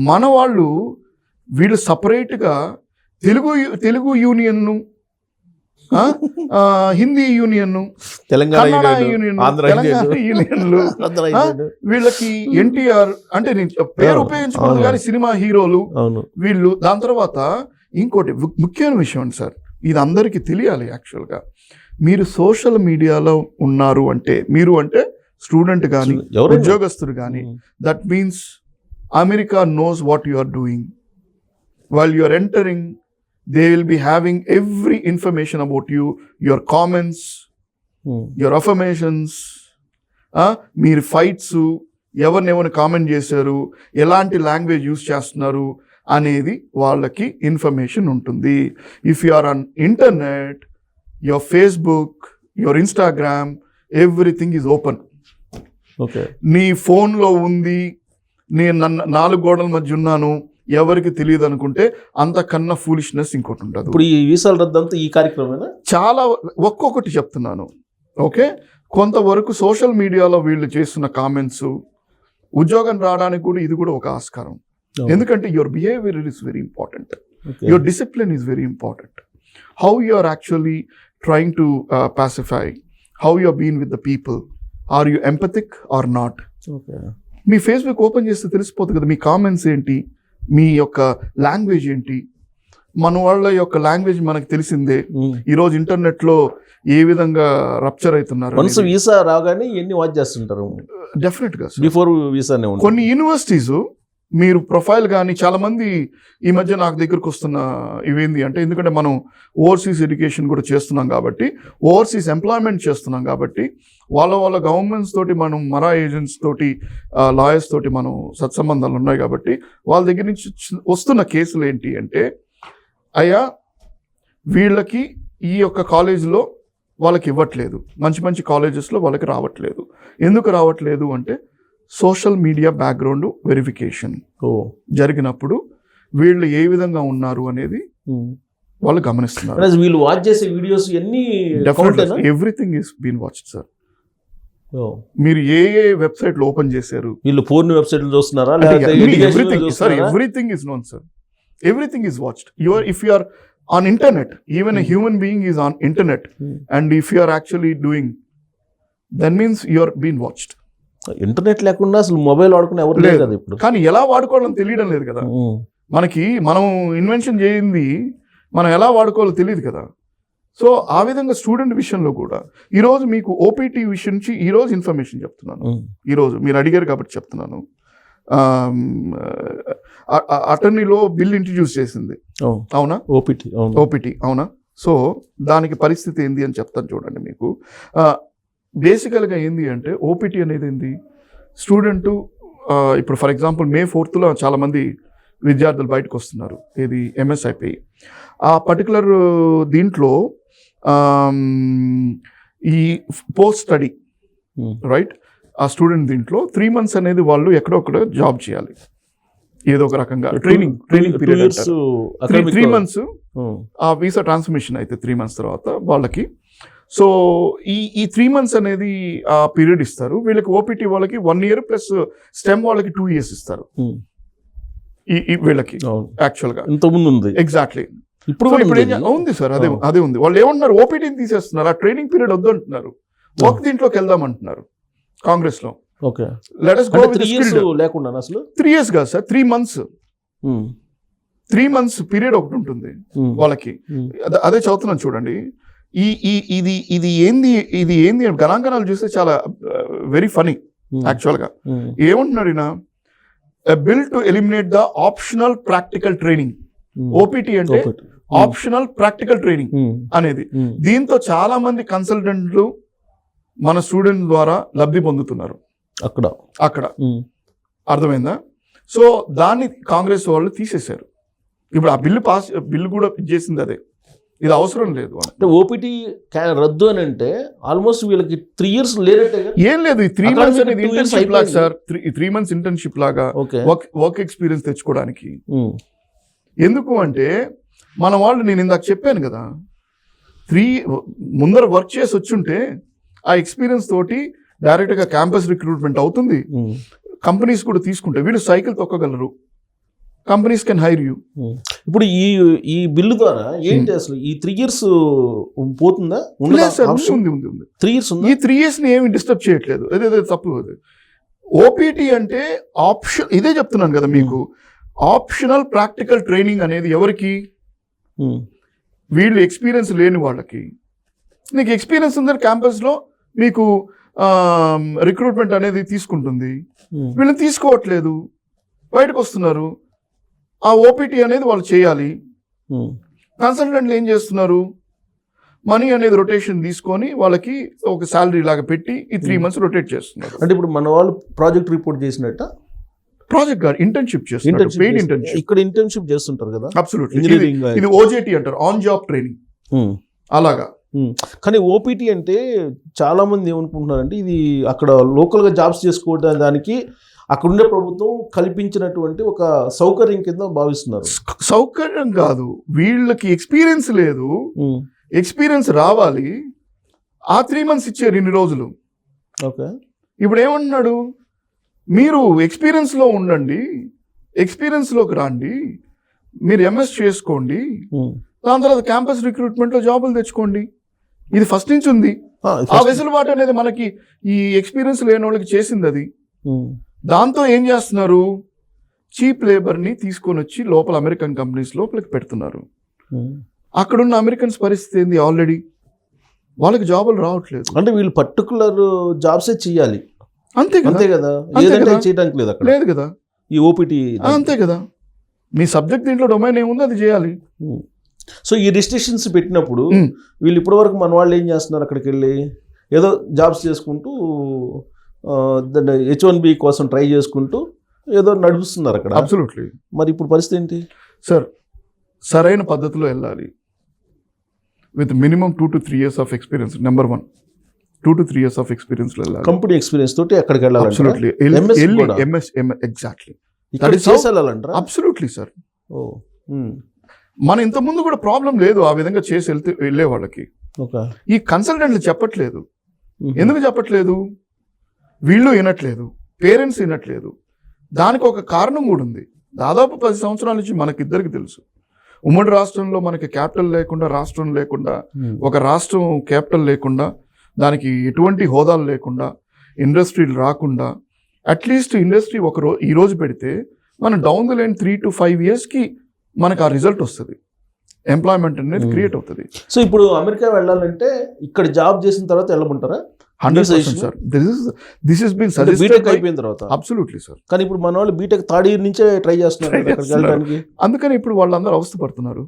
మన వీళ్ళు సపరేట్గా తెలుగు యూనియన్ను, హిందీ యూనియన్ను, తెలంగాణ యూనియన్లు, వీళ్ళకి NTR అంటే నేను పేరు ఉపయోగించుకోవడం కానీ సినిమా హీరోలు వీళ్ళు. దాని తర్వాత ఇంకోటి ముఖ్యమైన విషయం అండి సార్, ఇది అందరికీ తెలియాలి. యాక్చువల్గా మీరు సోషల్ మీడియాలో ఉన్నారు అంటే, మీరు అంటే స్టూడెంట్ కానీ ఉద్యోగస్తుడు కానీ, that means America knows what you are doing. While you are entering, they will be having every information about you, your comments, your affirmations, మీరు ఫైట్స్, ఎవరిని కామెంట్ చేశారు, ఎలాంటి లాంగ్వేజ్ యూస్ చేస్తున్నారు అనేది వాళ్ళకి ఇన్ఫర్మేషన్ ఉంటుంది. If you are on internet, your Facebook, your Instagram, everything is open. Okay. నీ ఫోన్లో ఉంది, నేను 4 గోడల మధ్య ఉన్నాను, ఎవరికి తెలియదు అనుకుంటే అంతకన్నా ఫూలిష్నెస్ ఇంకోటి ఉంటుంది. ఇప్పుడు ఈ వీసాల రద్దంతా ఈ కార్యక్రమేనా? చాలా ఒక్కొక్కటి చెప్తున్నాను. ఓకే, కొంతవరకు సోషల్ మీడియాలో వీళ్ళు చేస్తున్న కామెంట్స్, ఉద్యోగం రావడానికి కూడా ఇది కూడా ఒక ఆస్కారం. ఎందుకంటే your behaviour is very important, your discipline is very important. How you are actually trying to pacify, how you are being with the people, are you empathic or not? Okay. Me Facebook open చేస్తే తెలిసిపోతుంది కదా, మీ కామెంట్స్ ఏంటి, మీ యొక్క లాంగ్వేజ్ ఏంటి. మన వాళ్ళ యొక్క లాంగ్వేజ్ మనకు తెలిసిందే. ఈరోజు ఇంటర్నెట్లో ఏ విధంగా రప్చర్ అవుతున్నారు. వన్స్ వీసా రాగానే ఎన్ని వాచ్ చేస్తుంటారు? డెఫినెట్గా బిఫోర్ వీసానే ఉంటుంది. కొన్ని యూనివర్సిటీస్ మీరు ప్రొఫైల్ కానీ, చాలామంది ఈ మధ్య నాకు దగ్గరకు వస్తున్న ఇవేంది అంటే, ఎందుకంటే మనం ఓవర్సీస్ ఎడ్యుకేషన్ కూడా చేస్తున్నాం కాబట్టి, ఓవర్సీస్ ఎంప్లాయ్మెంట్ చేస్తున్నాం కాబట్టి, వాళ్ళ గవర్నమెంట్స్ తోటి మనం, మరా ఏజెంట్స్ తోటి, లాయర్స్ తోటి మనం సత్సంబంధాలు ఉన్నాయి కాబట్టి, వాళ్ళ దగ్గర నుంచి వస్తున్న కేసులు ఏంటి అంటే, అయ్యా వీళ్ళకి ఈ యొక్క కాలేజీలో వాళ్ళకి ఇవ్వట్లేదు, మంచి కాలేజెస్లో వాళ్ళకి రావట్లేదు. ఎందుకు రావట్లేదు అంటే, సోషల్ మీడియా బ్యాక్గ్రౌండ్ వెరిఫికేషన్ జరిగినప్పుడు వీళ్ళు ఏ విధంగా ఉన్నారు అనేది వాళ్ళు గమనిస్తున్నారు. వీళ్ళు వాచ్ చేసే వీడియోస్ అన్ని everything is been watched sir. మీరు ఏ వెబ్సైట్లు ఓపెన్ చేశారు, వీళ్ళు పూర్ణ వెబ్సైట్లు చూస్తున్నారా? Everything is known sir, everything is watched. If you are on internet, even a human being is on internet, and if you are actually doing, that means you are been watched. Internet లేకుండా అసలు మొబైల్ వాడుకునే ఎవరు లేదు కదా ఇప్పుడు. కానీ ఎలా వాడుకోవాలని తెలియడం లేదు కదా మనకి. మనం ఇన్వెన్షన్ చేయింది మనం ఎలా వాడుకోవాలో తెలియదు కదా. సో ఆ విధంగా స్టూడెంట్ విషయంలో కూడా ఈరోజు మీకు OPT విషయం నుంచి ఈరోజు ఇన్ఫర్మేషన్ చెప్తున్నాను. ఈరోజు మీరు అడిగారు కాబట్టి చెప్తున్నాను. అటర్నీలో బిల్ ఇంట్రడ్యూస్ చేసింది, అవునా? ఓపీటీ, అవునా? సో దానికి పరిస్థితి ఏంది అని చెప్తాను చూడండి మీకు. బేసికల్గా ఏంది అంటే ఓపీటీ అనేది ఏంది, స్టూడెంటు ఇప్పుడు ఫర్ ఎగ్జాంపుల్ May 4th చాలామంది విద్యార్థులు బయటకు వస్తున్నారు, ఏది ఎంఎస్ అయిపోయి. ఆ పర్టికులర్ దీంట్లో ఈ పోస్ట్ స్టడీ రైట్, ఆ స్టూడెంట్ దీంట్లో 3 months అనేది వాళ్ళు ఎక్కడొక్కడ జాబ్ చేయాలి, ఏదో ఒక రకంగా ట్రైనింగ్ పీరియడ్. 3 months ఆ వీసా ట్రాన్స్ఫర్మేషన్ అయితే 3 months తర్వాత వాళ్ళకి. సో ఈ 3 months అనేది ఆ పీరియడ్ ఇస్తారు వీళ్ళకి. ఓపీటీ వాళ్ళకి 1 year ప్లస్ స్టెమ్ వాళ్ళకి 2 years ఇస్తారు ఈ వీళ్ళకి యాక్చువల్గా. ఇంతకుముందు ఉంది ఎగ్జాక్ట్లీ. ఇప్పుడు ఉంది సార్, అదే ఉంది. వాళ్ళు ఏమన్నారు, ఓపీటీని తీసేస్తున్నారు, ఆ ట్రైనింగ్ పీరియడ్ వద్దు అంటున్నారు, వర్క్ దీంట్లోకి వెళ్దాం అంటున్నారు కాంగ్రెస్ లో. Okay, let us go with the skill. లేకుండా అసలు 3 years కాదు సార్, 3 months. 3 months పీరియడ్ ఒకటి ఉంటుంది వాళ్ళకి. అదే చదువుతున్నాను చూడండి. ఇది ఏంది గణాంకనాలు చూస్తే చాలా వెరీ ఫనీ యాక్చువల్గా. ఏమంటున్నారు ఈయన, bill to eliminate the optional practical training. OPT అంటే ఆప్షనల్ ప్రాక్టికల్ ట్రైనింగ్ అనేది. దీంతో చాలా మంది కన్సల్టెంట్లు మన స్టూడెంట్ ద్వారా లబ్ధి పొందుతున్నారు అక్కడ. అర్థమైందా? సో దాన్ని కాంగ్రెస్ వాళ్ళు తీసేశారు. ఇప్పుడు ఆ బిల్లు కూడా చేసింది అదే, ఇది అవసరం లేదు అంటే. ఓపీటీ రద్దు అని అంటే ఆల్మోస్ట్ వీళ్ళకి 3 years లేనట్టే. ఏం లేదు, ఈ 3 months అనేది ఇంటర్న్షిప్ లాగా సార్, 3 months ఇంటర్న్షిప్ లాగా వర్క్ ఎక్స్పీరియన్స్ తెచ్చుకోవడానికి. ఎందుకు అంటే మన వాళ్ళు, నేను ఇందాక చెప్పాను కదా, ముందర వర్క్ చేసి వచ్చుంటే ఆ ఎక్స్పీరియన్స్ తోటి డైరెక్ట్గా క్యాంపస్ రిక్రూట్మెంట్ అవుతుంది, కంపెనీస్ కూడా తీసుకుంటాయి. వీళ్ళు సైకిల్ తొక్కగలరు, కంపెనీస్ కెన్ హైర్ యూ. ఇప్పుడు ఈ బిల్లు ద్వారా ఏంటి అసలు ఈ 3 years పోతుందా? ఉంది 3 years ఉంది. ఈ 3 years ని ఏమి డిస్టర్బ్ చేయట్లేదు, అదే తప్పు. అది ఓపీటీ అంటే ఆప్షన్, ఇదే చెప్తున్నాను కదా మీకు. ఆప్షనల్ ప్రాక్టికల్ ట్రైనింగ్ అనేది ఎవరికి, వీళ్ళు ఎక్స్పీరియన్స్ లేని వాళ్ళకి. నీకు ఎక్స్పీరియన్స్ ఉందని క్యాంపస్లో మీకు రిక్రూట్మెంట్ అనేది తీసుకుంటుంది, వీళ్ళని తీసుకోవట్లేదు, బయటకు వస్తున్నారు. ఆ ఓపీటీ అనేది వాళ్ళు చేయాలి. కన్సల్టెంట్లు ఏం చేస్తున్నారు, మనీ అనేది రొటేషన్ తీసుకొని వాళ్ళకి ఒక శాలరీ లాగా పెట్టి ఈ 3 months రొటేట్ చేస్తున్నారు. అంటే ఇప్పుడు మన వాళ్ళు ప్రాజెక్ట్ రిపోర్ట్ చేసినట్ట, ప్రాజెక్ట్ గారు ఇంటర్న్షిప్ చేస్తున్నారు, పెయిడ్ ఇంటర్న్షిప్. ఇక్కడ ఇంటర్న్షిప్ చేస్తుంటారు కదా. అబ్సల్యూట్లీ. ఇది ఓజేటీ అంటారు, ఆన్ జాబ్ ట్రైనింగ్ అలాగా. కానీ ఓపీటీ అంటే చాలా మంది ఏమనుకుంటున్నారంటే ఇది అక్కడ లోకల్గా జాబ్స్ చేసుకోవడానికి అక్కడ ఉండే ప్రభుత్వం కల్పించినటువంటి ఒక సౌకర్యం కింద భావిస్తున్నారు. సౌకర్యం కాదు, వీళ్ళకి ఎక్స్పీరియన్స్ లేదు, ఎక్స్పీరియన్స్ రావాలి. ఆ 3 months ఇచ్చారు ఇన్ని రోజులు. ఓకే, ఇప్పుడు ఏమంటున్నాడు, మీరు ఎక్స్పీరియన్స్లో ఉండండి, ఎక్స్పీరియన్స్లోకి రండి, మీరు ఎంఎస్ చేసుకోండి, దాని తర్వాత క్యాంపస్ రిక్రూట్మెంట్లో జాబులు తెచ్చుకోండి. ఇది ఫస్ట్ నుంచి ఉంది. ఆ వెసులుబాటు అనేది మనకి ఈ ఎక్స్పీరియన్స్ లేని వాళ్ళకి చేసింది అది. దాంతో ఏం చేస్తున్నారు, చీప్ లేబర్ని తీసుకొని వచ్చి లోపల అమెరికన్ కంపెనీస్ లోపలికి పెడుతున్నారు. అక్కడున్న అమెరికన్స్ పరిస్థితి ఏంది, ఆల్రెడీ వాళ్ళకి జాబులు రావట్లేదు. అంటే వీళ్ళు పర్టికులర్ జాబ్సే చేయాలి, అంతే కదా. చేయడానికి లేదు కదా ఈ ఓపీటీ, అంతే కదా. మీ సబ్జెక్ట్ దీంట్లో డొమైన్ ఏముంది అది చేయాలి. సో ఈ రిస్ట్రిక్షన్స్ పెట్టినప్పుడు వీళ్ళు ఇప్పటి వరకు మన వాళ్ళు ఏం చేస్తున్నారు, అక్కడికి వెళ్ళి ఏదో జాబ్స్ చేసుకుంటూ H1B కోసం ట్రై చేసుకుంటూ ఏదో నడుపుతున్నారు అక్కడ. అబ్సల్యూట్లీ. మరి ఇప్పుడు పరిస్థితి ఏంటి సార్, సరైన పద్ధతిలో వెళ్ళాలి with minimum 2 to 3 years of experience. Number 1, 2 to 3 years of experience లో వెళ్ళాలి, కంపెనీ ఎక్స్పీరియన్స్ తోటి అక్కడికి వెళ్ళాలి. అబ్సల్యూట్లీ. ఎగ్జాక్ట్లీ. Absolutely sir. మన ఇంత ముందు కూడా ప్రాబ్లం లేదు ఆ విధంగా చేసి వెళ్ళే వాళ్ళకి. ఈ కన్సల్టెంట్లు చెప్పట్లేదు. ఎందుకు చెప్పట్లేదు, వీళ్ళు వినట్లేదు, పేరెంట్స్ వినట్లేదు. దానికి ఒక కారణం కూడా ఉంది. దాదాపు 10 సంవత్సరాల నుంచి మనకిద్దరికి తెలుసు, ఉమ్మడి రాష్ట్రంలో మనకి క్యాపిటల్ లేకుండా, రాష్ట్రం లేకుండా, ఒక రాష్ట్రం క్యాపిటల్ లేకుండా, దానికి ఎటువంటి హోదాలు లేకుండా, ఇండస్ట్రీలు రాకుండా, అట్లీస్ట్ ఇండస్ట్రీ ఈ రోజు పెడితే మనం డౌన్ ద లైన్ 3 to 5 yearsకి మనకు ఆ రిజల్ట్ వస్తుంది, ఎంప్లాయ్మెంట్ అనేది క్రియేట్ అవుతుంది. సో ఇప్పుడు అమెరికా వెళ్ళాలంటే ఇక్కడ జాబ్ చేసిన తర్వాత వెళ్ళమంటారా? 100% sir. This is been BTech suggested అయిపోయిన తర్వాత. Absolutely sir. కానీ ఇప్పుడు మన వాళ్ళు బీటెక్ థర్డ్ ఇయర్ నుంచే ట్రై చేస్తున్నారు Try అక్కడికి వెళ్ళడానికి. అందుకని ఇప్పుడు వాళ్ళందరూ అవస్థ పడుతున్నారు,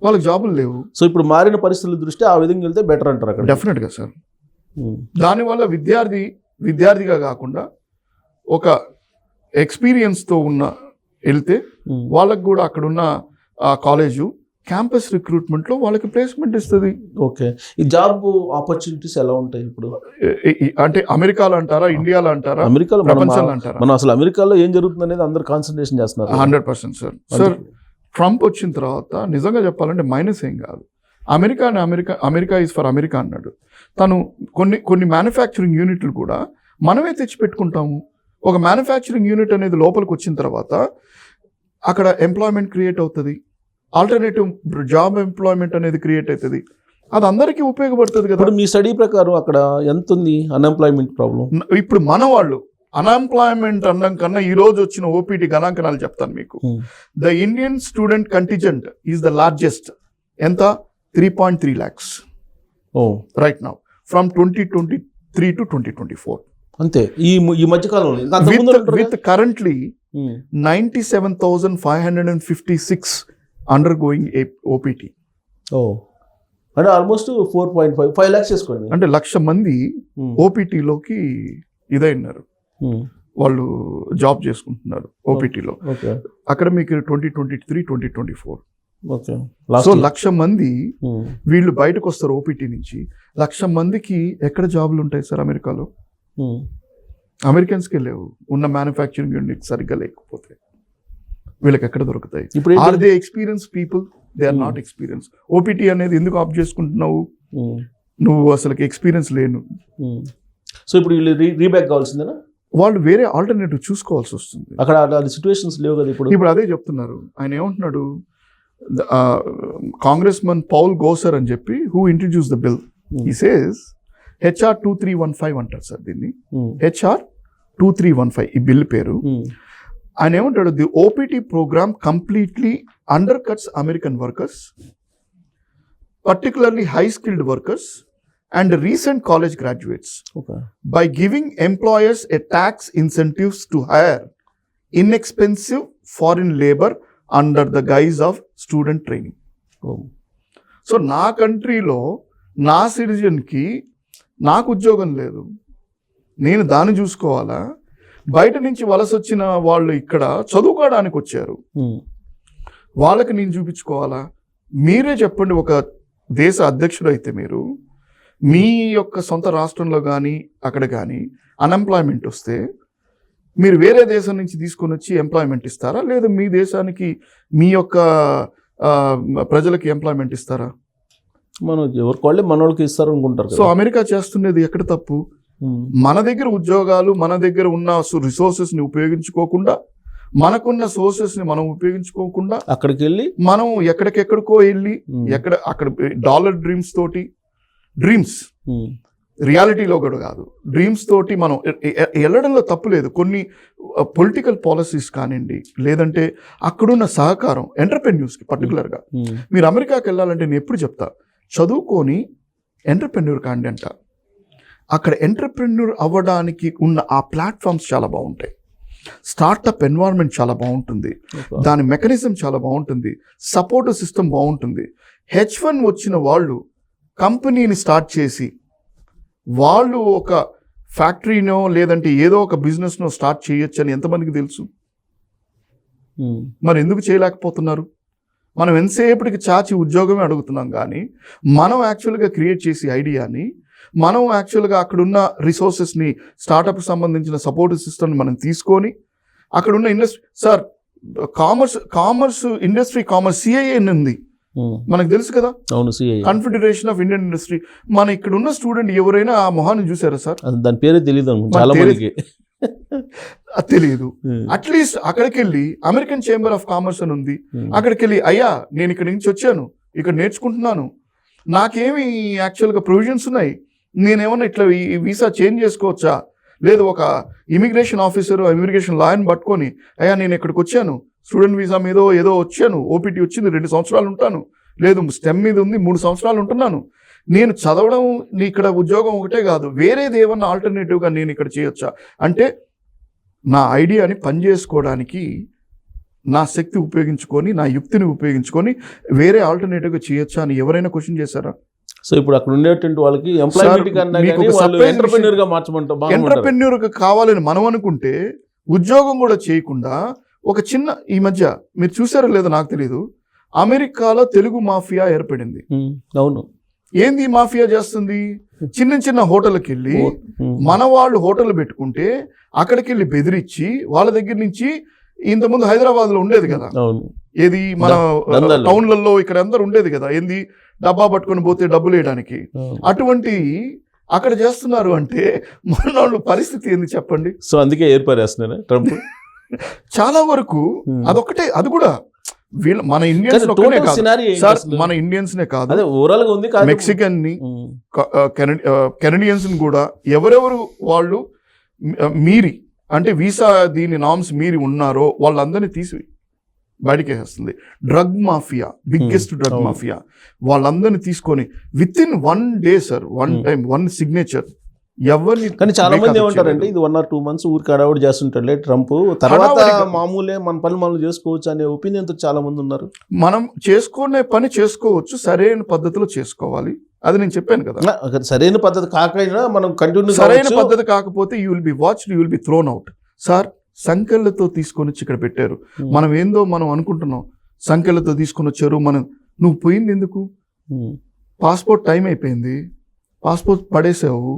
వాళ్ళకి జాబులు లేవు. సో ఇప్పుడు మారిన పరిస్థితుల దృష్ట్యా ఆ విధంగా వెళ్తే బెటర్ అంటారు అక్కడ. డెఫినెట్గా సార్. దానివల్ల విద్యార్థిగా కాకుండా ఒక ఎక్స్పీరియన్స్తో ఉన్న వెళ్తే వాళ్ళకి కూడా అక్కడున్న కాలేజు క్యాంపస్ రిక్రూట్మెంట్లో వాళ్ళకి ప్లేస్మెంట్ ఇస్తుంది. ఓకే, ఈ జాబ్ ఆపర్చునిటీస్ ఎలా ఉంటాయి ఇప్పుడు? అంటే అమెరికాలో అంటారా, ఇండియాలో అంటారా, అమెరికాలో ప్రపంచంలో అంటారా? మనం అసలు అమెరికాలో ఏం జరుగుతుంది అనేది అందరు కాన్సన్ట్రేషన్ చేస్తున్నారు. 100% సార్. సార్ ట్రంప్ వచ్చిన తర్వాత నిజంగా చెప్పాలంటే మైనస్ ఏం కాదు. అమెరికా ఈజ్ ఫర్ అమెరికా అన్నాడు. తను కొన్ని మ్యానుఫ్యాక్చరింగ్ యూనిట్లు కూడా మనమే తెచ్చి పెట్టుకుంటాము. ఒక మ్యానుఫ్యాక్చరింగ్ యూనిట్ అనేది లోపలికి వచ్చిన తర్వాత అక్కడ ఎంప్లాయ్మెంట్ క్రియేట్ అవుతుంది, ఆల్టర్నేటివ్ జాబ్ ఎంప్లాయ్మెంట్ అనేది క్రియేట్ అవుతుంది. అది అందరికీ ఉపయోగపడుతుంది కదా. ఇప్పుడు మీ స్టడీ ప్రకారం అక్కడ ఎంత ఉంది అన్ఎంప్లాయ్మెంట్ ప్రాబ్లం? ఇప్పుడు మన వాళ్ళు అన్ఎంప్లాయ్మెంట్ అనడం కన్నా ఈ రోజు వచ్చిన ఓపీటీ గణాంకనాలు చెప్తాను మీకు. The Indian student contingent is the largest. ఎంత? 3.3 lakhs right now from 2023 to 2024. అంతే. ఈ మధ్యకాలంలో విత్ కరెంట్లీ 97,556 అండర్గోయింగ్ ఓపీటీ. అంటే ఆల్మోస్ట్ 4.5 lakhs చేసుకోండి. అంటే 1,00,000 మంది ఓపీటీలోకి ఇదైనారు, వాళ్ళు జాబ్ చేసుకుంటున్నారు ఓపీటీలో. అక్కడ మీకు 2023, 2024. సో 1,00,000 మంది వీళ్ళు బయటకు వస్తారు ఓపీటీ నుంచి. 1,00,000 మందికి ఎక్కడ జాబులు ఉంటాయి సార్ అమెరికాలో? అమెరికన్స్కే లేవు. ఉన్న మ్యానుఫ్యాక్చరింగ్ యూనిట్ సరిగ్గా లేకపోతే వీళ్ళకి ఎక్కడ దొరుకుతాయి? Are they experience people? They are not experience. OPT అనేది ఎందుకు ఆప్ చేసుకుంటున్నావు? నువ్వు అసలుకి ఎక్స్పీరియన్స్ లేను. సో ఇప్పుడు వీళ్ళు రీబ్యాక్ కావాల్సిందేనా? వాళ్ళు వేరే ఆల్టర్నేటివ్ చూసుకోవాల్సి వస్తుంది. అక్కడ సిచ్యువేషన్స్ లేవు కదా ఇప్పుడు అదే చెప్తున్నారు. ఆయన ఏమంటున్నాడు, కాంగ్రెస్మన్ పౌల్ గోసర్ అని చెప్పి who introduce the bill, he says HR 2315 అంటారు సార్ దీన్ని. HR 2315 ఈ బిల్ పేరు. ఆయన ఏమంటాడు, the OPT programme completely undercuts American workers, particularly high skilled workers and recent college graduates by giving employers a tax incentives to hire inexpensive foreign labor under the guise of student training. So నా కంట్రీలో నా సిటిజన్కి నాకు ఉద్యోగం లేదు, నేను దాన్ని చూసుకోవాలా? బయట నుంచి వలస వచ్చిన వాళ్ళు ఇక్కడ చదువుకోవడానికి వచ్చారు, వాళ్ళకి నేను చూపించుకోవాలా? మీరే చెప్పండి, ఒక దేశ అధ్యక్షుడు అయితే మీరు మీ యొక్క సొంత రాష్ట్రంలో కానీ అక్కడ కానీ అన్ఎంప్లాయ్మెంట్ వస్తే మీరు వేరే దేశం నుంచి తీసుకొని వచ్చి ఎంప్లాయ్మెంట్ ఇస్తారా, లేదా మీ దేశానికి మీ యొక్క ప్రజలకి ఎంప్లాయ్మెంట్ ఇస్తారా? మనం ఎవరికి వాళ్ళే మన వాళ్ళకి ఇస్తారు అనుకుంటారు. సో అమెరికా చేస్తున్నది ఎక్కడ తప్పు? మన దగ్గర ఉద్యోగాలు, మన దగ్గర ఉన్న రిసోర్సెస్ని ఉపయోగించుకోకుండా, మనకున్న సోర్సెస్ని మనం ఉపయోగించుకోకుండా అక్కడికి వెళ్ళి మనం ఎక్కడికెక్కడికో వెళ్ళి అక్కడ డాలర్ డ్రీమ్స్ తోటి, డ్రీమ్స్ రియాలిటీలో కూడా కాదు, డ్రీమ్స్ తోటి మనం వెళ్ళడంలో తప్పు లేదు. కొన్ని పొలిటికల్ పాలసీస్ కానివ్వండి, లేదంటే అక్కడున్న సహకారం ఎంటర్ప్రెన్యూర్స్కి పర్టికులర్గా. మీరు అమెరికాకి వెళ్ళాలంటే నేను ఎప్పుడు చెప్తా, చదువుకొని ఎంటర్ప్రెన్యూర్ కాండి అంట. అక్కడ ఎంటర్ప్రెన్యూర్ అవ్వడానికి ఉన్న ఆ ప్లాట్ఫామ్స్ చాలా బాగుంటాయి, స్టార్టప్ ఎన్వైర్న్మెంట్ చాలా బాగుంటుంది, దాని మెకానిజం చాలా బాగుంటుంది, సపోర్ట్ సిస్టమ్ బాగుంటుంది. H1 వచ్చిన వాళ్ళు కంపెనీని స్టార్ట్ చేసి వాళ్ళు ఒక ఫ్యాక్టరీనో లేదంటే ఏదో ఒక బిజినెస్నో స్టార్ట్ చేయొచ్చు అని ఎంతమందికి తెలుసు? మరి ఎందుకు చేయలేకపోతున్నారు? మనం ఎంతసేపటికి చాచి ఉద్యోగమే అడుగుతున్నాం, కానీ మనం యాక్చువల్గా క్రియేట్ చేసే ఐడియాని, మనం యాక్చువల్గా అక్కడున్న రిసోర్సెస్ని, స్టార్టప్కి సంబంధించిన సపోర్ట్ సిస్టమ్ని మనం తీసుకొని అక్కడున్న industry, sir commerce industry, CII ఉంది మనకు తెలుసు కదా, కన్ఫెడరేషన్ ఆఫ్ ఇండియన్ ఇండస్ట్రీ. మన ఇక్కడ ఉన్న స్టూడెంట్ ఎవరైనా ఆ మొహాన్ని చూసారా సార్? దాని పేరే తెలియదు, తెలియదు. అట్లీస్ట్ అక్కడికి వెళ్ళి అమెరికన్ చేంబర్ ఆఫ్ కామర్స్ అని ఉంది, అక్కడికి వెళ్ళి అయ్యా నేను ఇక్కడ నుంచి వచ్చాను, ఇక్కడ నేర్చుకుంటున్నాను, నాకేమి యాక్చువల్గా ప్రొవిజన్స్ ఉన్నాయి, నేనేమన్నా ఇట్లా ఈ వీసా చేంజ్ చేసుకోవచ్చా? లేదు ఒక ఇమిగ్రేషన్ ఆఫీసర్, ఇమిగ్రేషన్ లాయర్ని పట్టుకొని అయ్యా నేను ఇక్కడికి వచ్చాను, స్టూడెంట్ వీసా మీద ఏదో వచ్చాను, ఓపీటీ వచ్చింది, 2 సంవత్సరాలు ఉంటాను, లేదు స్టెమ్ మీద ఉంది 3 సంవత్సరాలు ఉంటున్నాను, నేను చదవడం ఇక్కడ ఉద్యోగం ఒకటే కాదు, వేరేది ఏమన్నా ఆల్టర్నేటివ్గా నేను ఇక్కడ చేయొచ్చా అంటే నా ఐడియాని పనిచేసుకోవడానికి నా శక్తి ఉపయోగించుకొని నా యుక్తిని ఉపయోగించుకొని వేరే ఆల్టర్నేటివ్గా చేయొచ్చా అని ఎవరైనా క్వశ్చన్ చేశారా? సో ఇప్పుడు అక్కడ ఉండేటువంటి వాళ్ళకి ఎంటర్‌ప్రెన్యూర్ కావాలని మనం అనుకుంటే ఉద్యోగం కూడా చేయకుండా ఒక చిన్న ఈ మధ్య మీరు చూసారో లేదో నాకు తెలియదు, అమెరికాలో తెలుగు మాఫియా ఏర్పడింది. అవును. ఏంది మాఫియా చేస్తుంది? చిన్న చిన్న హోటల్కి వెళ్ళి మన వాళ్ళు హోటల్ పెట్టుకుంటే అక్కడికి వెళ్ళి బెదిరించి వాళ్ళ దగ్గర నుంచి, ఇంతకుముందు హైదరాబాద్ లో ఉండేది కదా, ఏది మన టౌన్లలో ఇక్కడ అందరు ఉండేది కదా, ఏంది డబ్బా పట్టుకొని పోతే డబ్బులు వేయడానికి, అటువంటి అక్కడ చేస్తున్నారు అంటే మన వాళ్ళు పరిస్థితి ఏంది చెప్పండి. సో అందుకే ఏర్పడేస్తున్నారు ట్రంప్. చాలా వరకు అదొకటే, అది కూడా వీళ్ళ మన ఇండియన్స్ మన ఇండియన్స్ నే కాదు, మెక్సికన్ ని కెనడియన్స్ కూడా ఎవరెవరు వాళ్ళు మీరి అంటే వీసా దీని నామ్స్ మీరి ఉన్నారో వాళ్ళందరినీ తీసి బయటికి వేస్తుంది. Drug mafia, biggest drug mafia, వాళ్ళందరినీ తీసుకొని with in 1 day sir, 1 time 1 signature ఎవరిని. కానీ చాలా మంది ఏమంటారంటే ఇది 1 or 2 months ఊరికి అడవుడు చేస్తుంటాడులే ట్రంప్, తర్వాత మామూలే మన పని మనం చేసుకోవచ్చు అనే ఒపీనియన్ తో చాలా మంది ఉన్నారు. మనం చేసుకునే పని చేసుకోవచ్చు, సరైన పద్ధతిలో చేసుకోవాలి, అది నేను చెప్పాను కదా. సరైన పద్ధతి కాకపోయినా మనం కంటిన్యూ, సరైన పద్ధతి కాకపోతే you will be watched, you will be throne out. Sir సంఖ్యలతో తీసుకొని వచ్చి ఇక్కడ పెట్టారు, మనం ఏందో మనం అనుకుంటున్నాం, సంఖ్యలతో తీసుకొని వచ్చారు, మనం నువ్వు పోయింది ఎందుకు? పాస్పోర్ట్ టైం అయిపోయింది, పాస్పోర్ట్ పడేసావు,